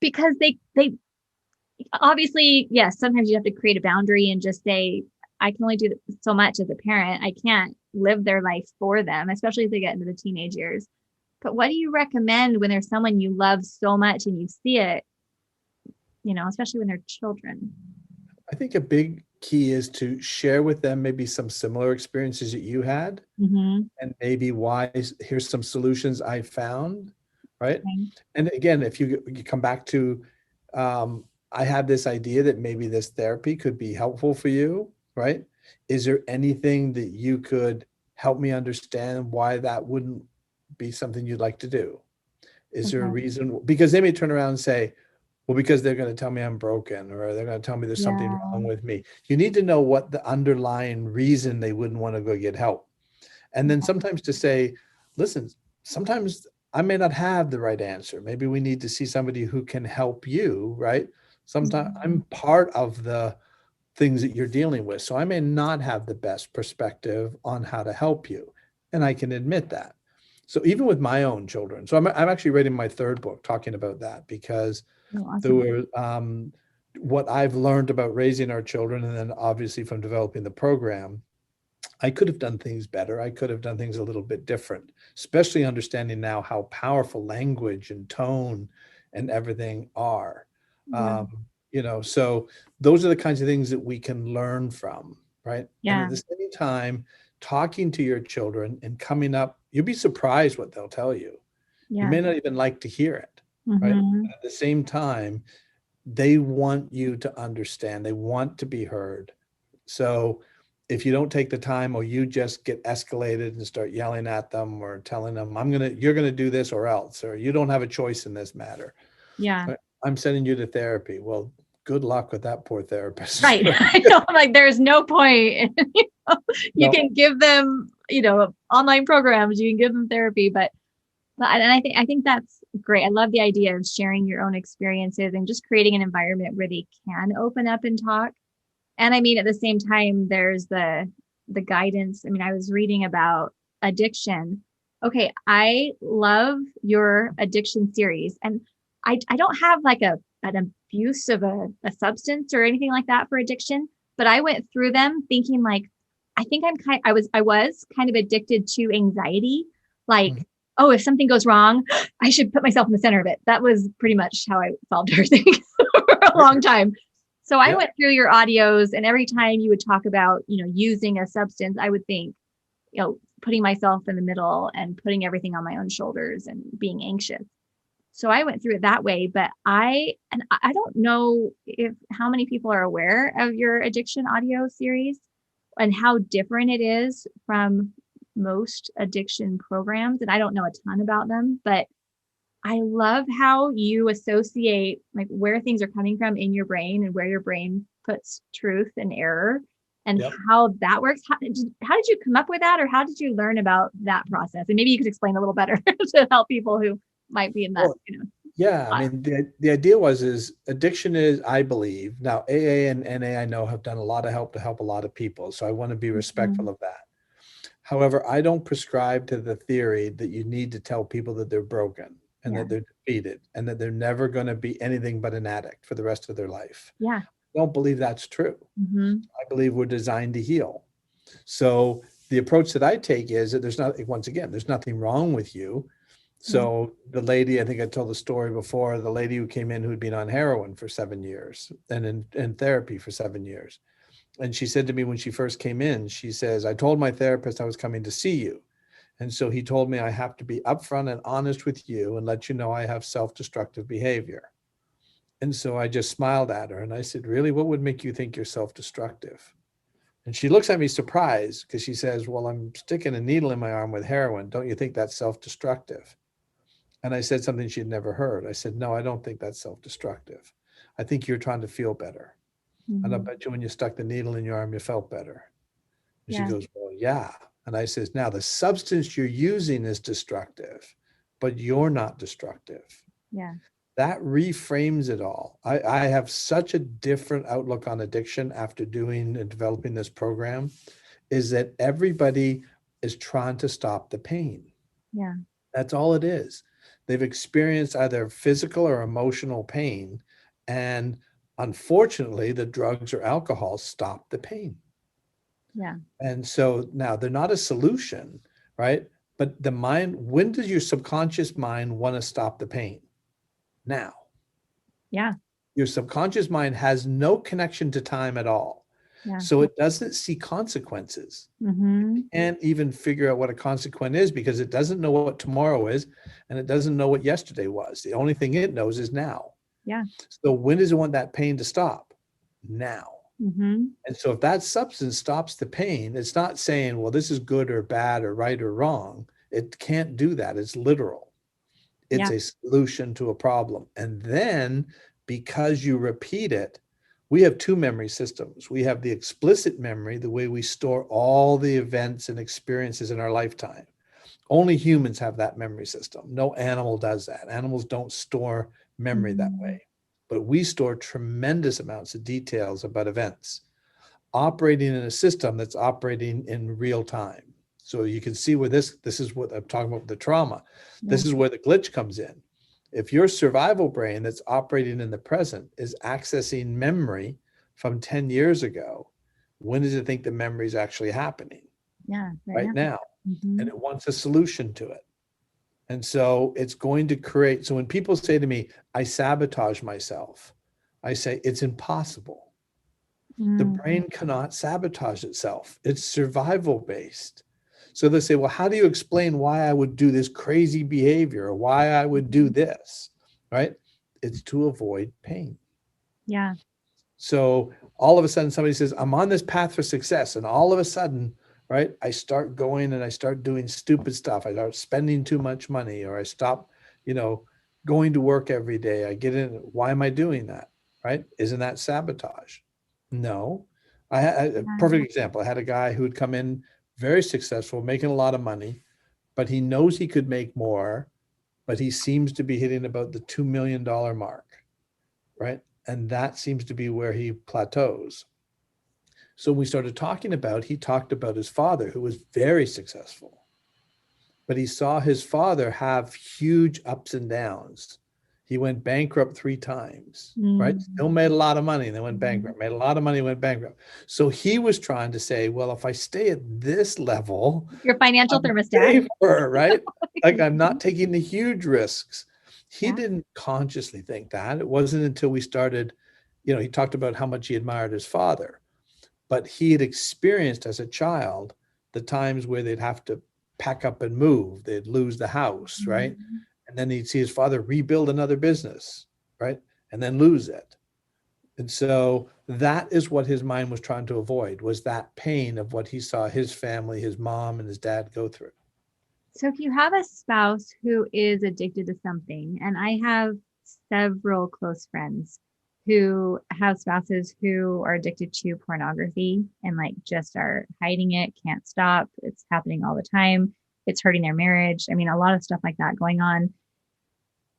because they obviously, yes, sometimes you have to create a boundary and just say, I can only do so much as a parent. I can't live their life for them, especially as they get into the teenage years. But what do you recommend when there's someone you love so much and you see it, especially when they're children? I think a big key is to share with them maybe some similar experiences that you had, and maybe here's some solutions I found, right? Okay. And again, if you come back to, I had this idea that maybe this therapy could be helpful for you, right? Is there anything that you could help me understand why that wouldn't be something you'd like to do? Is there a reason? Because they may turn around and say, well, because they're going to tell me I'm broken, or they're going to tell me there's something wrong with me. You need to know what the underlying reason they wouldn't want to go get help. And then sometimes to say, listen, sometimes I may not have the right answer. Maybe we need to see somebody who can help you, right? Sometimes I'm part of the things that you're dealing with. So I may not have the best perspective on how to help you. And I can admit that. So even with my own children, so I'm actually writing my third book talking about that because there were what I've learned about raising our children, and then obviously from developing the program, I could have done things better. I could have done things a little bit different, especially understanding now how powerful language and tone and everything are. So those are the kinds of things that we can learn from, right? Yeah. And at the same time, talking to your children and coming up, you'll be surprised what they'll tell you. You may not even like to hear it. Right. At the same time, they want you to understand. They want to be heard. So if you don't take the time, or you just get escalated and start yelling at them or telling them, you're gonna do this or else, or you don't have a choice in this matter. Yeah. I'm sending you to therapy. Well, good luck with that poor therapist. Right. I know. I'm like, there's no point. You can give them, online programs, you can give them therapy, but I think that's great. I love the idea of sharing your own experiences and just creating an environment where they can open up and talk. And I mean, at the same time, there's the guidance. I mean, I was reading about addiction. Okay, I love your addiction series. And I don't have like an abuse of a substance or anything like that for addiction, but I went through them thinking like, I think I was kind of addicted to anxiety. Like, oh, if something goes wrong, I should put myself in the center of it. That was pretty much how I solved everything for a long time. So I went through your audios, and every time you would talk about, using a substance, I would think, putting myself in the middle and putting everything on my own shoulders and being anxious. So I went through it that way, but I don't know how many people are aware of your addiction audio series. and how different it is from most addiction programs. And I don't know a ton about them, but I love how you associate like where things are coming from in your brain and where your brain puts truth and error and Yep. how that works. How did you come up with that, or how did you learn about that process? And maybe you could explain a little better to help people who might be in that, Yeah, I mean, the idea is addiction is, I believe, now AA and NA I know have done a lot of help to help a lot of people. So I want to be respectful of that. However, I don't prescribe to the theory that you need to tell people that they're broken and that they're defeated and that they're never going to be anything but an addict for the rest of their life. Yeah. I don't believe that's true. I believe we're designed to heal. So the approach that I take is that there's nothing wrong with you. So the lady, I think I told the story before, the lady who came in who'd been on heroin for 7 years and in therapy for 7 years. And she said to me when she first came in, she says, I told my therapist I was coming to see you. And so he told me I have to be upfront and honest with you and let you know I have self-destructive behavior. And so I just smiled at her and I said, really, what would make you think you're self-destructive? And she looks at me surprised because she says, well, I'm sticking a needle in my arm with heroin. Don't you think that's self-destructive? And I said something she'd never heard. I said, no, I don't think that's self-destructive. I think you're trying to feel better. And I bet you when you stuck the needle in your arm, you felt better. And she goes, well, yeah. And I says, now the substance you're using is destructive, but you're not destructive. Yeah. That reframes it all. I have such a different outlook on addiction after doing and developing this program, is that everybody is trying to stop the pain. Yeah. That's all it is. They've experienced either physical or emotional pain. And unfortunately, the drugs or alcohol stop the pain. Yeah. And so now they're not a solution, right? But the mind, when does your subconscious mind want to stop the pain? Now. Yeah. Your subconscious mind has no connection to time at all. Yeah. So it doesn't see consequences. It can't even figure out what a consequence is because it doesn't know what tomorrow is and it doesn't know what yesterday was. The only thing it knows is now. Yeah. So when does it want that pain to stop? Now. And so if that substance stops the pain, it's not saying, well, this is good or bad or right or wrong. It can't do that. It's literal. It's a solution to a problem. And then because you repeat it, we have two memory systems. We have the explicit memory, the way we store all the events and experiences in our lifetime. Only humans have that memory system. No animal does that. Animals don't store memory that way. But we store tremendous amounts of details about events operating in a system that's operating in real time. So you can see where this is what I'm talking about with the trauma. This is where the glitch comes in. If your survival brain that's operating in the present is accessing memory from 10 years ago, when does it think the memory is actually happening? Yeah. Right now. And it wants a solution to it. And so it's going to create, so when people say to me, I sabotage myself, I say, it's impossible. The brain cannot sabotage itself. It's survival based. So they say, well, how do you explain why I would do this crazy behavior or why I would do this, right? It's to avoid pain. Yeah. So all of a sudden somebody says, I'm on this path for success. And all of a sudden, right, I start going and I start doing stupid stuff. I start spending too much money or I stop, going to work every day. I get in, why am I doing that, right? Isn't that sabotage? No. I had a perfect example. I had a guy who would come in very successful, making a lot of money, but he knows he could make more, but he seems to be hitting about the $2 million mark, right? And that seems to be where he plateaus. So we started talking about, he talked about his father who was very successful, but he saw his father have huge ups and downs. He went bankrupt 3 times, right? Still made a lot of money and then went bankrupt, made a lot of money, went bankrupt. So he was trying to say, well, if I stay at this level, your financial thermostat, safer, right? Like I'm not taking the huge risks. He didn't consciously think that. It wasn't until we started, he talked about how much he admired his father, but he had experienced as a child the times where they'd have to pack up and move, they'd lose the house, right? And then he'd see his father rebuild another business, right? And then lose it. And so that is what his mind was trying to avoid, was that pain of what he saw his family, his mom and his dad go through. So if you have a spouse who is addicted to something, and I have several close friends who have spouses who are addicted to pornography and like just are hiding it, can't stop. It's happening all the time. It's hurting their marriage. I mean, a lot of stuff like that going on.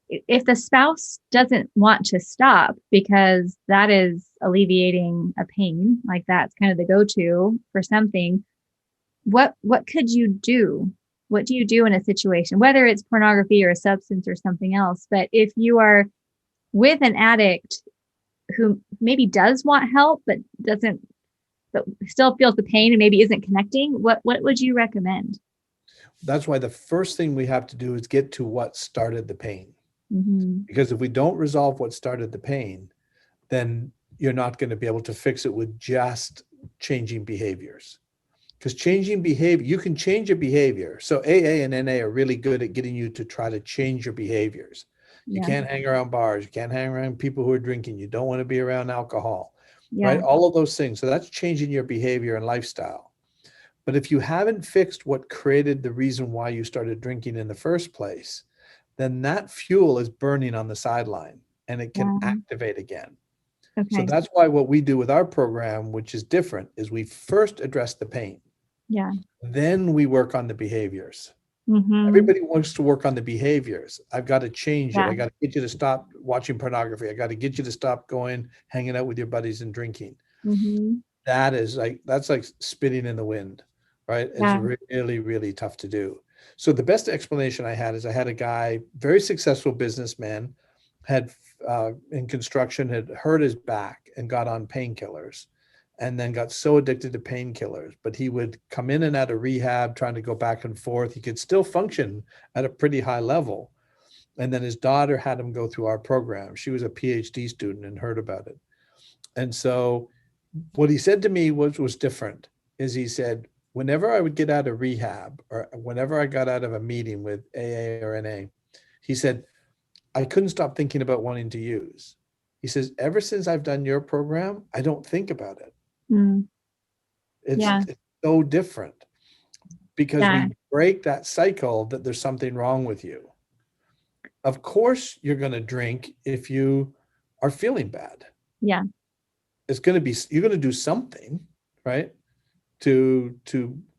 If the spouse doesn't want to stop because that is alleviating a pain, like that's kind of the go-to for something, what could you do? What do you do in a situation, whether it's pornography or a substance or something else? But if you are with an addict who maybe does want help, but still feels the pain and maybe isn't connecting, what would you recommend? That's why the first thing we have to do is get to what started the pain. Mm-hmm. Because if we don't resolve what started the pain, then you're not going to be able to fix it with just changing behaviors. Because changing behavior, you can change your behavior. So AA and NA are really good at getting you to try to change your behaviors. You can't hang around bars. You can't hang around people who are drinking. You don't want to be around alcohol, right? All of those things. So that's changing your behavior and lifestyle. But if you haven't fixed what created the reason why you started drinking in the first place, then that fuel is burning on the sideline and it can activate again. Okay. So that's why what we do with our program, which is different, is we first address the pain. Yeah. Then we work on the behaviors. Mm-hmm. Everybody wants to work on the behaviors. I've got to change it. I got to get you to stop watching pornography. I got to get you to stop hanging out with your buddies and drinking. Mm-hmm. That's like spitting in the wind, right? It's really, really tough to do. So the best explanation I had is I had a guy, very successful businessman, had in construction, had hurt his back and got on painkillers and then got so addicted to painkillers, but he would come in and out of rehab, trying to go back and forth. He could still function at a pretty high level. And then his daughter had him go through our program. She was a PhD student and heard about it. And so what he said to me was different, is he said, whenever I would get out of rehab or whenever I got out of a meeting with AA or NA, he said, I couldn't stop thinking about wanting to use. He says, ever since I've done your program, I don't think about it. Mm. It's so different because we break that cycle that there's something wrong with you. Of course, you're going to drink if you are feeling bad. Yeah. You're going to do something, right? To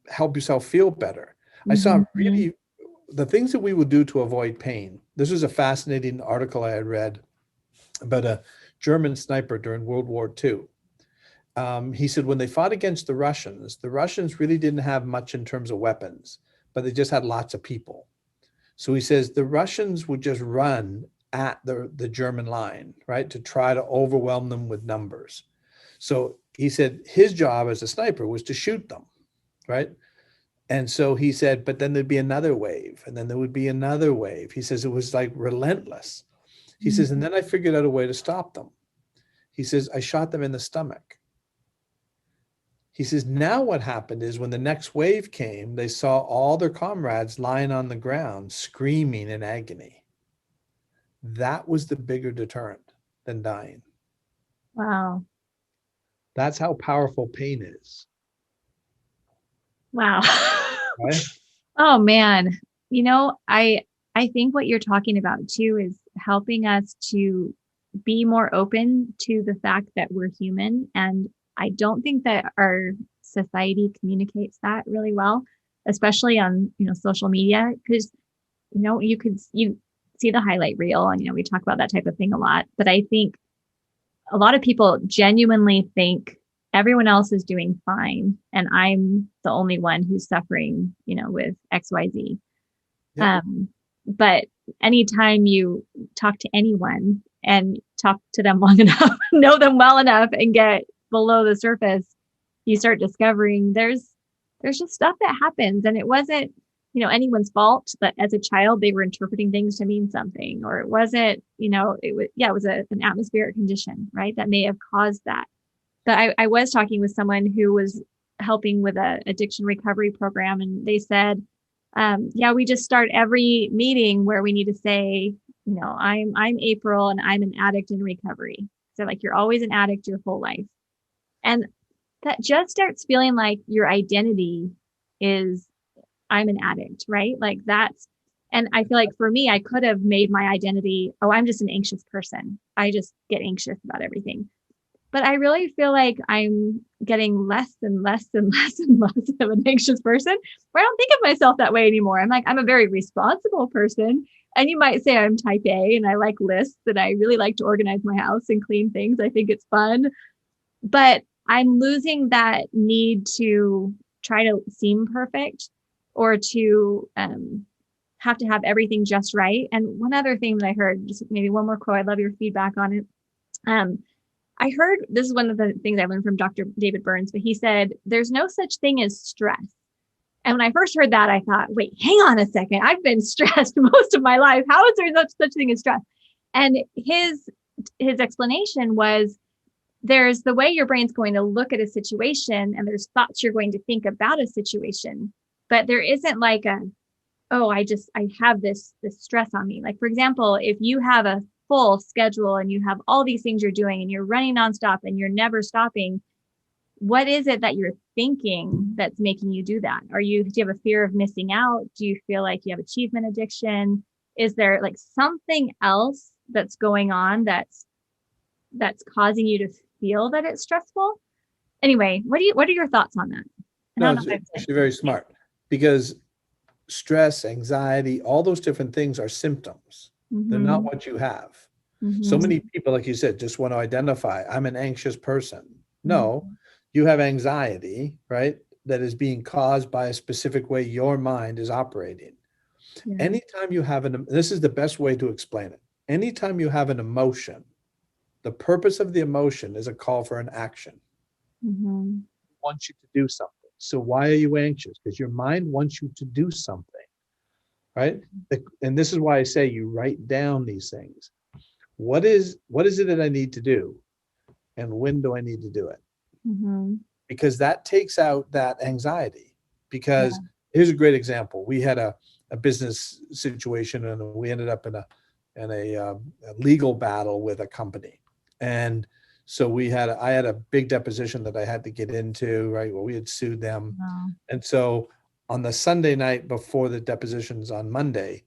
help yourself feel better. Mm-hmm. I saw the things that we would do to avoid pain. This was a fascinating article I had read about a German sniper during World War II. He said when they fought against the Russians really didn't have much in terms of weapons, but they just had lots of people. So he says the Russians would just run at the German line, right, to try to overwhelm them with numbers. So he said his job as a sniper was to shoot them, right? And so he said, but then there'd be another wave, and then there would be another wave. He says it was like relentless. He says, and then I figured out a way to stop them. He says, I shot them in the stomach. He says, now what happened is when the next wave came, they saw all their comrades lying on the ground, screaming in agony. That was the bigger deterrent than dying. Wow. That's how powerful pain is. Wow. Right? Oh man. You know, I think what you're talking about too is helping us to be more open to the fact that we're human. And I don't think that our society communicates that really well, especially on, social media, because, you see the highlight reel and, we talk about that type of thing a lot. But I think a lot of people genuinely think everyone else is doing fine and I'm the only one who's suffering, with XYZ. Yeah. But anytime you talk to anyone and talk to them long enough, know them well enough and get below the surface, you start discovering there's just stuff that happens. And it wasn't, anyone's fault, but as a child, they were interpreting things to mean something, or it wasn't, it was an atmospheric condition, right? That may have caused that. But I was talking with someone who was helping with an addiction recovery program. And they said, we just start every meeting where we need to say, I'm April and I'm an addict in recovery. So like you're always an addict your whole life. And that just starts feeling like your identity is I'm an addict, right? Like that's, and I feel like for me, I could have made my identity, oh, I'm just an anxious person. I just get anxious about everything. But I really feel like I'm getting less and less and less and less of an anxious person, where I don't think of myself that way anymore. I'm like, I'm a very responsible person. And you might say I'm type A and I like lists and I really like to organize my house and clean things. I think it's fun. But I'm losing that need to try to seem perfect or to have to have everything just right. And one other thing that I heard, just maybe one more quote, I'd love your feedback on it. I heard, this is one of the things I learned from Dr. David Burns, but he said, there's no such thing as stress. And when I first heard that, I thought, wait, hang on a second. I've been stressed most of my life. How is there such thing as stress? And his explanation was, there's the way your brain's going to look at a situation and there's thoughts you're going to think about a situation, but there isn't like I have this stress on me. Like, for example, if you have a full schedule and you have all these things you're doing and you're running nonstop and you're never stopping, what is it that you're thinking that's making you do that? Do you have a fear of missing out? Do you feel like you have achievement addiction? Is there like something else that's going on that's causing you to feel that it's stressful? Anyway, what are your thoughts on that? No, it's actually very smart, because stress, anxiety, all those different things are symptoms. Mm-hmm. They're not what you have. Mm-hmm. So many people, like you said, just want to identify, I'm an anxious person. No, you have anxiety, right? That is being caused by a specific way your mind is operating. Yeah. Anytime you have this is the best way to explain it. Anytime you have an emotion, the purpose of the emotion is a call for an action. Mm-hmm. It wants you to do something. So why are you anxious? Because your mind wants you to do something, right? And this is why I say you write down these things. What is it that I need to do? And when do I need to do it? Mm-hmm. Because that takes out that anxiety. Because here's a great example. We had a business situation and we ended up in a legal battle with a company. And so I had a big deposition that I had to get into, right? Well, we had sued them. Wow. And so on the Sunday night before the depositions on Monday,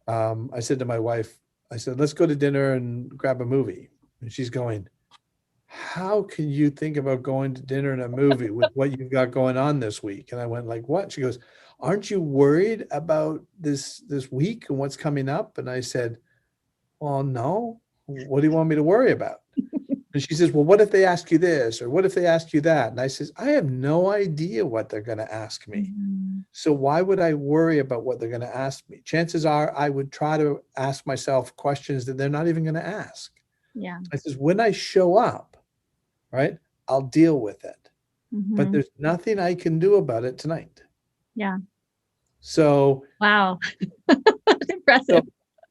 I said to my wife, I said, let's go to dinner and grab a movie. And she's going, how can you think about going to dinner and a movie with what you've got going on this week? And I went like, what? She goes, aren't you worried about this week and what's coming up? And I said, well, no. What do you want me to worry about? And she says, well, what if they ask you this? Or what if they ask you that? And I says, I have no idea what they're going to ask me. Mm-hmm. So why would I worry about what they're going to ask me? Chances are I would try to ask myself questions that they're not even going to ask. Yeah. I says, when I show up, right, I'll deal with it. Mm-hmm. But there's nothing I can do about it tonight. Yeah. So. Wow. That's impressive. So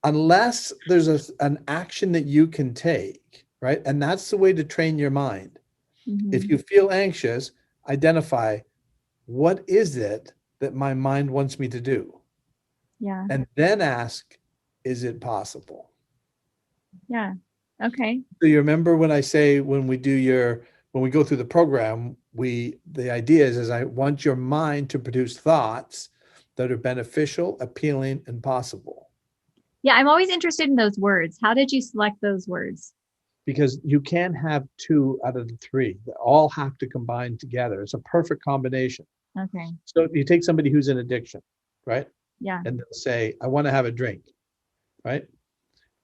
unless there's an action that you can take, right? And that's the way to train your mind. Mm-hmm. If you feel anxious, identify, what is it that my mind wants me to do? Yeah. And then ask, is it possible? Yeah. Okay. So you remember when I say, when we go through the program, the idea is I want your mind to produce thoughts that are beneficial, appealing, and possible. Yeah, I'm always interested in those words. How did you select those words? Because you can't have 2 out of the 3. They all have to combine together. It's a perfect combination. Okay. So you take somebody who's in addiction, right? Yeah. And they'll say, I want to have a drink, right?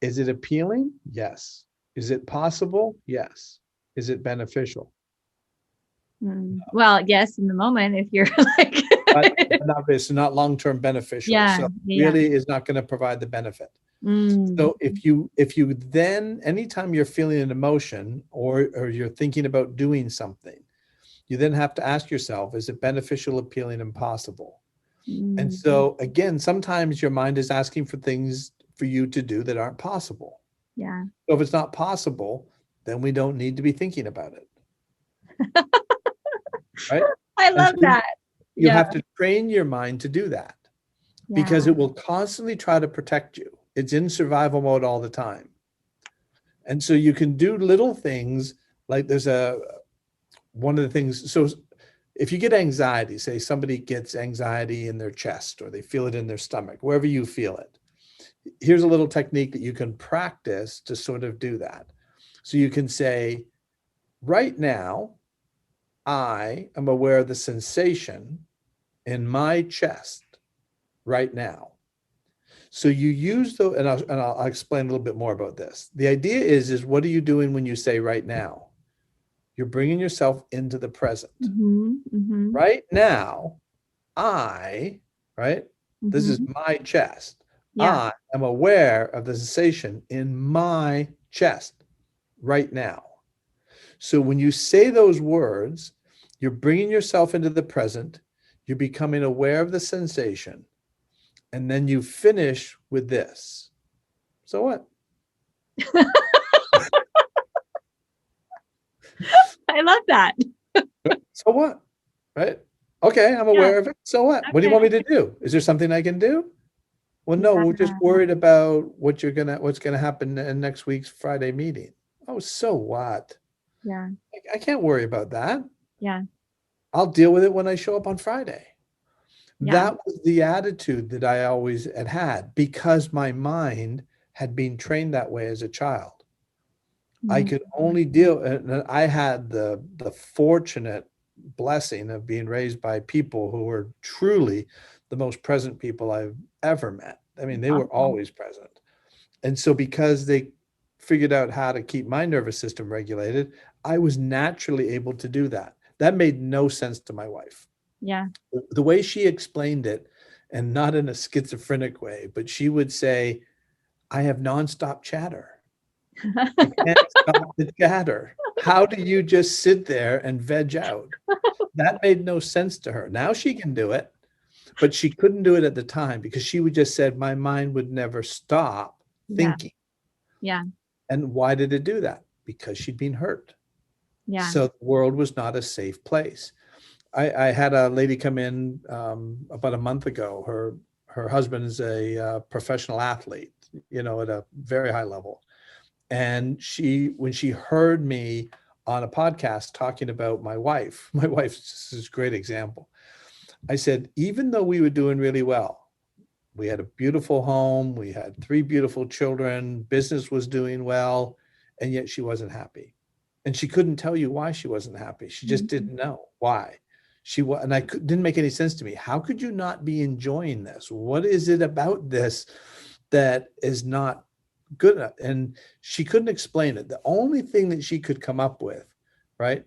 Is it appealing? Yes. Is it possible? Yes. Is it beneficial? Well, yes, in the moment, if you're like... It's not long-term beneficial. Yeah, so really is not going to provide the benefit. So if you then, anytime you're feeling an emotion or you're thinking about doing something, you then have to ask yourself, is it beneficial, appealing, and possible? And so again, sometimes your mind is asking for things for you to do that aren't possible. Yeah. So if it's not possible, then we don't need to be thinking about it. Right? I love that. You have to train your mind to do that because it will constantly try to protect you. It's in survival mode all the time. And so you can do little things like one of the things. So if you get anxiety, say somebody gets anxiety in their chest or they feel it in their stomach, wherever you feel it, here's a little technique that you can practice to sort of do that. So you can say, right now, I am aware of the sensation in my chest right now. So you use and I'll explain a little bit more about this. The idea is what are you doing when you say right now? You're bringing yourself into the present. Right now, right? This is my chest. Yeah. I am aware of the sensation in my chest right now. So when you say those words, you're bringing yourself into the present, you're becoming aware of the sensation, and then you finish with this. So what? I love that. So what? Right? Okay, I'm aware of it. So what? Okay. What do you want me to do? Is there something I can do? Well, no, we're just worried about what's gonna happen in next week's Friday meeting. Oh, so what? Yeah. I can't worry about that. Yeah. I'll deal with it when I show up on Friday. Yeah. That was the attitude that I always had because my mind had been trained that way as a child. Mm-hmm. I could only deal, and I had the fortunate blessing of being raised by people who were truly the most present people I've ever met. I mean, they were always present. And so because they figured out how to keep my nervous system regulated, I was naturally able to do that. That made no sense to my wife. Yeah. The way she explained it, and not in a schizophrenic way, but she would say, I have nonstop chatter. I can't stop the chatter. How do you just sit there and veg out? That made no sense to her. Now she can do it, but she couldn't do it at the time because she would just said, my mind would never stop thinking. Yeah. And why did it do that? Because she'd been hurt. Yeah. So the world was not a safe place. I had a lady come in about a month ago. Her husband is a professional athlete, at a very high level. And when she heard me on a podcast talking about my wife's this is a great example. I said, even though we were doing really well, we had a beautiful home, we had 3 beautiful children, business was doing well, and yet she wasn't happy. And she couldn't tell you why she wasn't happy. She just didn't know why. Didn't make any sense to me. How could you not be enjoying this? What is it about this that is not good enough? And she couldn't explain it. The only thing that she could come up with, right,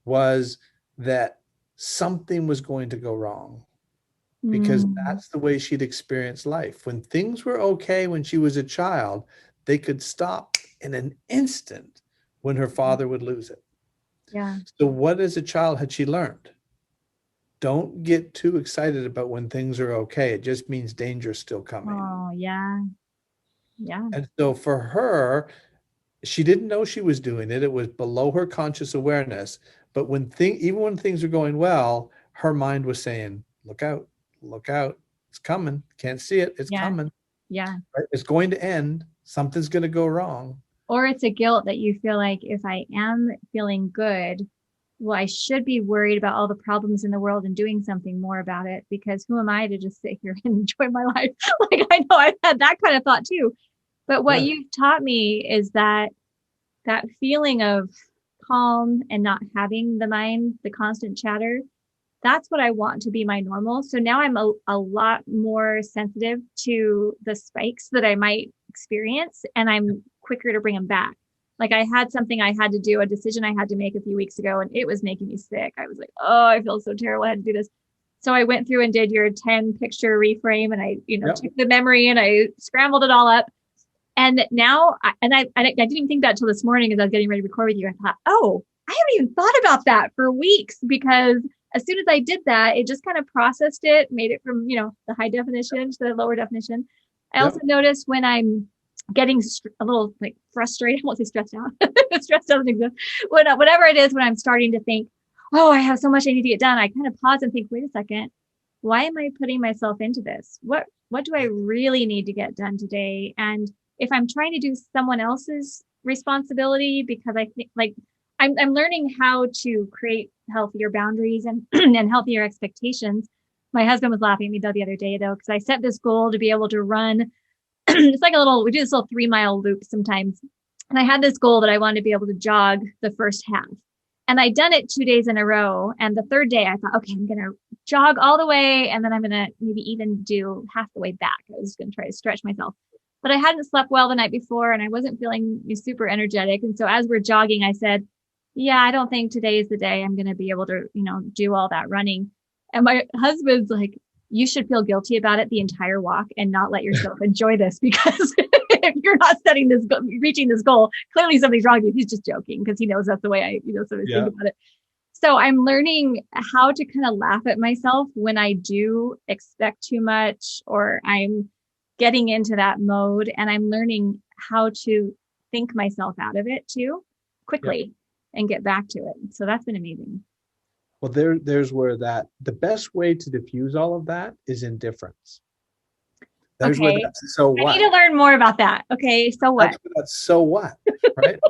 was that something was going to go wrong because that's the way she'd experienced life. When things were okay when she was a child, they could stop in an instant when her father would lose it. Yeah. So what as a child had she learned? Don't get too excited about when things are okay. It just means danger's still coming. Oh, yeah. Yeah. And so for her, she didn't know she was doing it. It was below her conscious awareness. But even when things are going well, her mind was saying, look out, it's coming. Can't see it. It's coming. Yeah. Right? It's going to end. Something's going to go wrong. Or it's a guilt that you feel like if I am feeling good, well, I should be worried about all the problems in the world and doing something more about it, because who am I to just sit here and enjoy my life? Like, I know I've had that kind of thought too. But what you've taught me is that feeling of calm and not having the constant chatter, that's what I want to be my normal. So now I'm a lot more sensitive to the spikes that I might experience, and I'm quicker to bring them back. Like, I had something I had to do, a decision I had to make a few weeks ago, and it was making me sick. I was like, oh, I feel so terrible. I had to do this. So I went through and did your 10 picture reframe, and I, took the memory and I scrambled it all up. And now, I didn't even think that until this morning as I was getting ready to record with you. I thought, oh, I haven't even thought about that for weeks, because as soon as I did that, it just kind of processed it, made it from, the high definition to the lower definition. I also noticed when I'm getting a little like frustrated, I won't say stressed out. Stress doesn't exist. Whatever it is, when I'm starting to think, oh, I have so much I need to get done, I kind of pause and think, wait a second, why am I putting myself into this? What do I really need to get done today? And if I'm trying to do someone else's responsibility, because I think like I'm learning how to create healthier boundaries and and healthier expectations. My husband was laughing at me the other day though, because I set this goal to be able to run. It's like we do this little 3-mile loop sometimes. And I had this goal that I wanted to be able to jog the first half. And I'd done it 2 days in a row. And the third day I thought, okay, I'm going to jog all the way. And then I'm going to maybe even do half the way back. I was going to try to stretch myself. But I hadn't slept well the night before and I wasn't feeling super energetic. And so as we're jogging, I said, yeah, I don't think today is the day I'm going to be able to, do all that running. And my husband's like, you should feel guilty about it the entire walk and not let yourself enjoy this, because if you're not reaching this goal, clearly something's wrong with you. He's just joking because he knows that's the way I, sort of think about it. So I'm learning how to kind of laugh at myself when I do expect too much or I'm getting into that mode, and I'm learning how to think myself out of it too quickly and get back to it. So that's been amazing. Well, there's where the best way to diffuse all of that is indifference. There's okay. where that's so what. I need to learn more about that. Okay, so what? That's so what, right?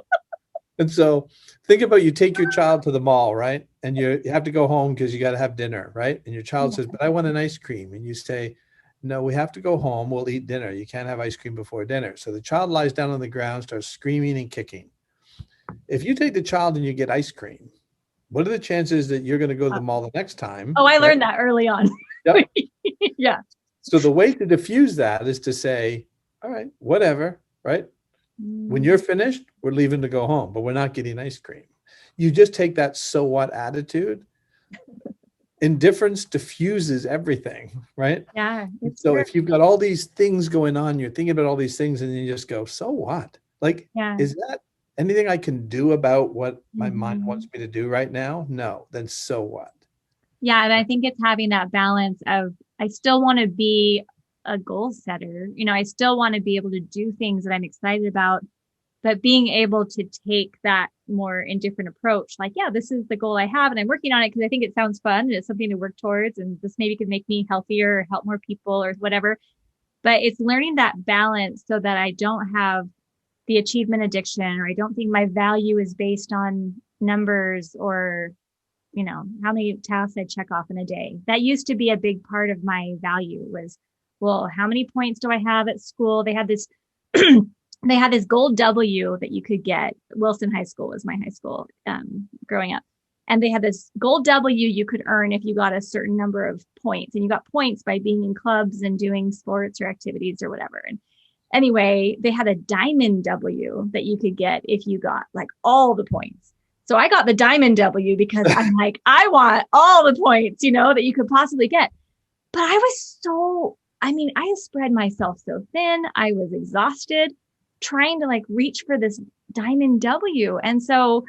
And so think about, you take your child to the mall, right? And you have to go home because you got to have dinner, right? And your child says, but I want an ice cream. And you say, no, we have to go home. We'll eat dinner. You can't have ice cream before dinner. So the child lies down on the ground, starts screaming and kicking. If you take the child and you get ice cream, what are the chances that you're going to go to the mall the next time? Oh, I learned that early on. Yep. Yeah. So the way to diffuse that is to say, all right, whatever, right? When you're finished, we're leaving to go home, but we're not getting ice cream. You just take that so what attitude. Indifference diffuses everything, right? Yeah. So if you've got all these things going on, you're thinking about all these things and you just go, so what? Like, is that anything I can do about what my mind wants me to do right now? No, then so what? Yeah. And I think it's having that balance of, I still want to be a goal setter. I still want to be able to do things that I'm excited about, but being able to take that more indifferent approach. Like, yeah, this is the goal I have and I'm working on it because I think it sounds fun and it's something to work towards. And this maybe could make me healthier or help more people or whatever. But it's learning that balance so that I don't have the achievement addiction, or I don't think my value is based on numbers or, how many tasks I check off in a day. That used to be a big part of my value was, well, how many points do I have at school? They had this, they had this gold W that you could get. Wilson High School was my high school growing up. And they had this gold W you could earn if you got a certain number of points. And you got points by being in clubs and doing sports or activities or whatever. And anyway, they had a diamond W that you could get if you got like all the points. So I got the diamond W because I'm like, I want all the points, that you could possibly get. But I was I spread myself so thin. I was exhausted trying to like reach for this diamond W. And so,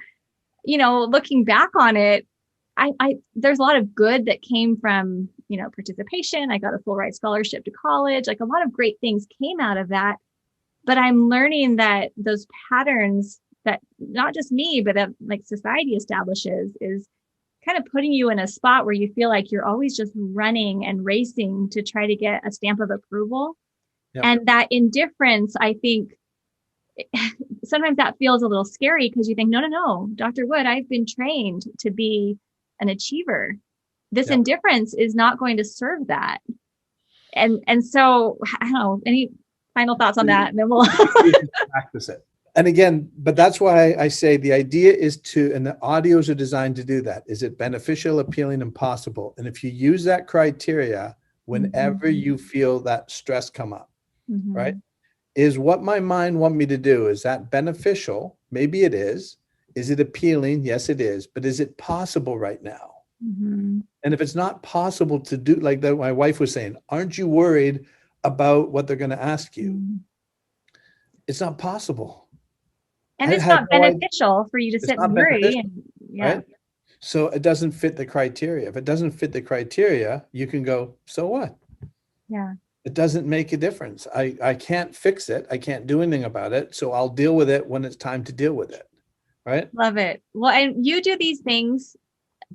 looking back on it, I there's a lot of good that came from, participation. I got a full ride scholarship to college. Like a lot of great things came out of that. But I'm learning that those patterns that not just me, but that like society establishes is kind of putting you in a spot where you feel like you're always just running and racing to try to get a stamp of approval. Yep. And that indifference, I think sometimes that feels a little scary because you think, no, Dr. Wood, I've been trained to be an achiever. This indifference is not going to serve that. And so I don't know, any final thoughts on that? And then we'll practice it. And again, but that's why I say the idea is and the audios are designed to do that. Is it beneficial, appealing, and possible? And if you use that criteria, whenever you feel that stress come up, right? Is what my mind want me to do, is that beneficial? Maybe it is. Is it appealing? Yes, it is. But is it possible right now? And if it's not possible to do, like that, my wife was saying, aren't you worried about what they're going to ask you? It's not possible. And it's not beneficial for you to sit and worry. Right? So it doesn't fit the criteria. If it doesn't fit the criteria, you can go, so what? Yeah. It doesn't make a difference. I can't fix it. I can't do anything about it. So I'll deal with it when it's time to deal with it. Right? Love it. Well, and you do these things,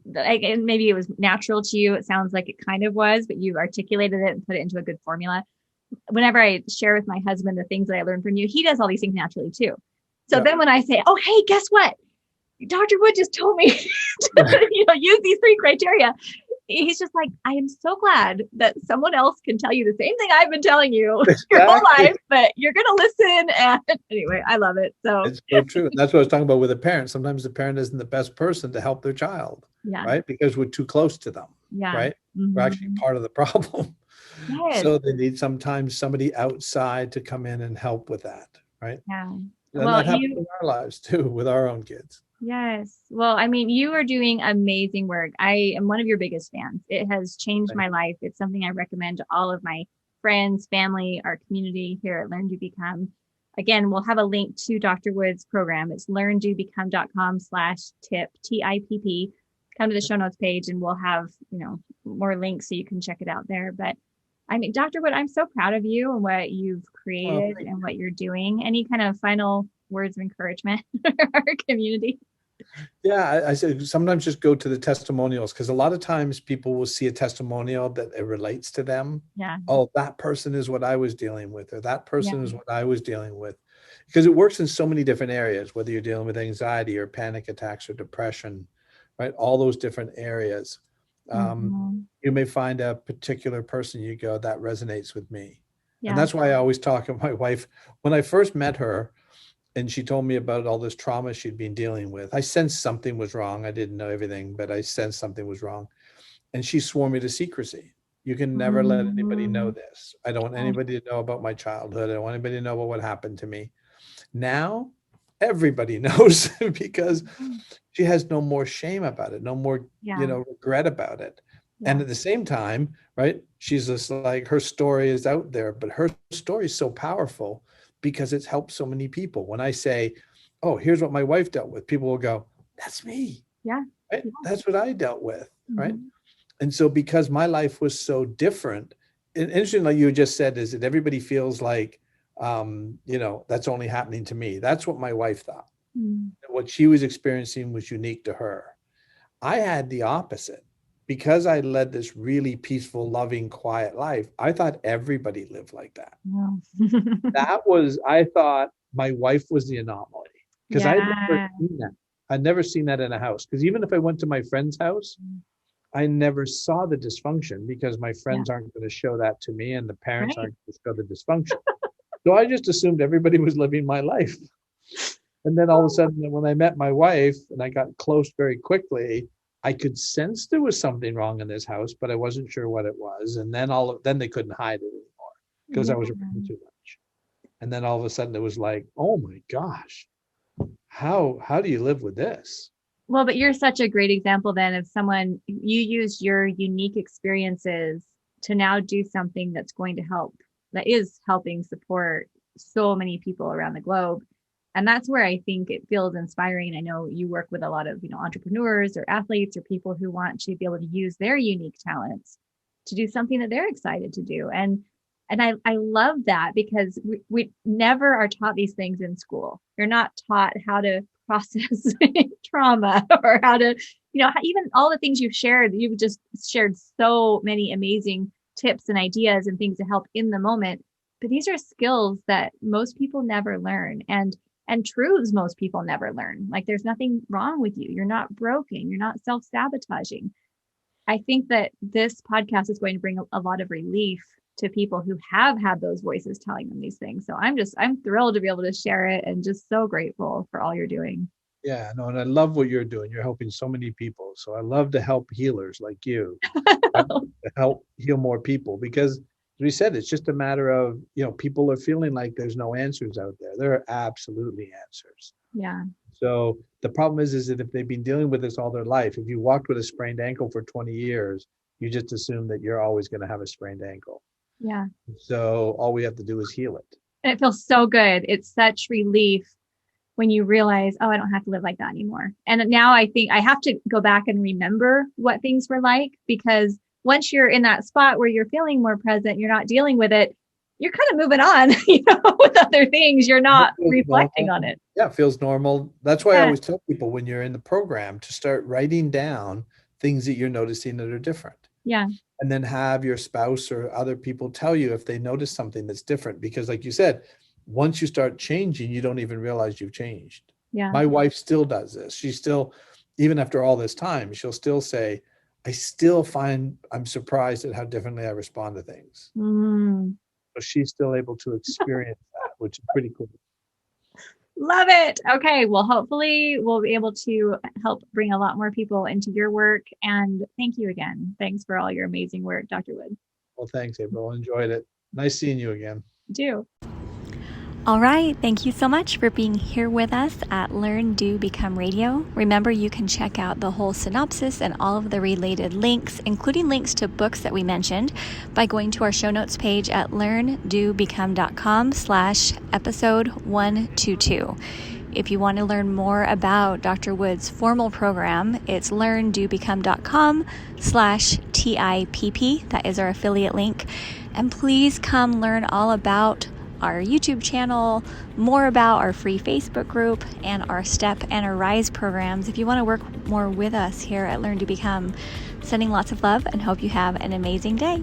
like, and maybe it was natural to you. It sounds like it kind of was, but you articulated it and put it into a good formula. Whenever I share with my husband the things that I learned from you, he does all these things naturally too. So then when I say, oh, hey, guess what? Dr. Wood just told me to, use these 3 criteria. He's just like, I am so glad that someone else can tell you the same thing I've been telling you your whole life, but you're going to listen. And anyway, I love it. So it's so true. And that's what I was talking about with a parent. Sometimes the parent isn't the best person to help their child, right? Because we're too close to them, right? We're actually part of the problem. Yes. So they need sometimes somebody outside to come in and help with that, right? Yeah. And that happens in our lives too, with our own kids. Yes. Well, I mean, you are doing amazing work. I am one of your biggest fans. It has changed my life. It's something I recommend to all of my friends, family, our community here at Learn, Do, Become. Again, we'll have a link to Dr. Wood's program. It's learndobecome.com/TIP, TIPP. Come to the show notes page and we'll have, more links so you can check it out there. But I mean, Dr. Wood, I'm so proud of you and what you've created and what you're doing. Any kind of final words of encouragement for our community? Yeah, I said sometimes just go to the testimonials, because a lot of times people will see a testimonial that it relates to them. Yeah. Oh, that person is what I was dealing with, or that person is what I was dealing with. Because it works in so many different areas, whether you're dealing with anxiety or panic attacks or depression, right? All those different areas. You may find a particular person you go, that resonates with me. Yeah. And that's why I always talk to my wife. When I first met her, and she told me about all this trauma she'd been dealing with, I sensed something was wrong. I didn't know everything, but I sensed something was wrong. And she swore me to secrecy. You can never let anybody know this. I don't want anybody to know about my childhood. I don't want anybody to know about what happened to me. Now, everybody knows, because she has no more shame about it, no more, regret about it. Yeah. And at the same time, right, she's just like, her story is out there, but her story is so powerful because it's helped so many people. When I say, oh, here's what my wife dealt with, people will go, that's me. Yeah. Right? Yeah. That's what I dealt with. Right. And so because my life was so different, and interesting, like you just said, is that everybody feels like, that's only happening to me. That's what my wife thought. What she was experiencing was unique to her. I had the opposite. Because I led this really peaceful, loving, quiet life, I thought everybody lived like that. No. I thought my wife was the anomaly, because I'd never seen that. I'd never seen that in a house. Because even if I went to my friend's house, I never saw the dysfunction, because my friends aren't going to show that to me, and the parents aren't going to show the dysfunction. So I just assumed everybody was living my life. And then all of a sudden, when I met my wife and I got close very quickly, I could sense there was something wrong in this house, but I wasn't sure what it was. And then then they couldn't hide it anymore, because I was around too much. And then all of a sudden it was like, oh my gosh, how do you live with this? Well, but you're such a great example then of someone, you used your unique experiences to now do something that's going to help, that is helping support so many people around the globe. And that's where I think it feels inspiring. I know you work with a lot of, entrepreneurs or athletes or people who want to be able to use their unique talents to do something that they're excited to do. And I love that, because we never are taught these things in school. You're not taught how to process trauma, or how to, even all the things you've just shared so many amazing tips and ideas and things to help in the moment. But these are skills that most people never learn. And truths most people never learn. Like, there's nothing wrong with you. You're not broken. You're not self-sabotaging. I think that this podcast is going to bring a lot of relief to people who have had those voices telling them these things. So I'm thrilled to be able to share it, and just so grateful for all you're doing. Yeah, no, and I love what you're doing. You're helping so many people. So I love to help healers like you, to help heal more people, because as we said, it's just a matter of, people are feeling like there's no answers out there. There are absolutely answers. Yeah. So the problem is that if they've been dealing with this all their life, if you walked with a sprained ankle for 20 years, you just assume that you're always going to have a sprained ankle. Yeah. So all we have to do is heal it. And it feels so good. It's such relief when you realize, oh, I don't have to live like that anymore. And now I think I have to go back and remember what things were like, because once you're in that spot where you're feeling more present, you're not dealing with it, you're kind of moving on, with other things. You're not reflecting on it. Yeah, it feels normal. That's why I always tell people, when you're in the program, to start writing down things that you're noticing that are different. Yeah. And then have your spouse or other people tell you if they notice something that's different. Because like you said, once you start changing, you don't even realize you've changed. Yeah. My wife still does this. She still, even after all this time, she'll still say, I still find I'm surprised at how differently I respond to things. So she's still able to experience that, which is pretty cool. Love it. Okay. Well, hopefully we'll be able to help bring a lot more people into your work. And thank you again. Thanks for all your amazing work, Dr. Wood. Well, thanks, April. Enjoyed it. Nice seeing you again. Do. All right. Thank you so much for being here with us at Learn, Do, Become Radio. Remember, you can check out the whole synopsis and all of the related links, including links to books that we mentioned, by going to our show notes page at learndobecome.com/episode 122. If you want to learn more about Dr. Wood's formal program, it's learndobecome.com/TIPP. That is our affiliate link. And please come learn all about our YouTube channel, more about our free Facebook group, and our STEP and Arise programs. If you want to work more with us here at Learn to Become, sending lots of love and hope you have an amazing day.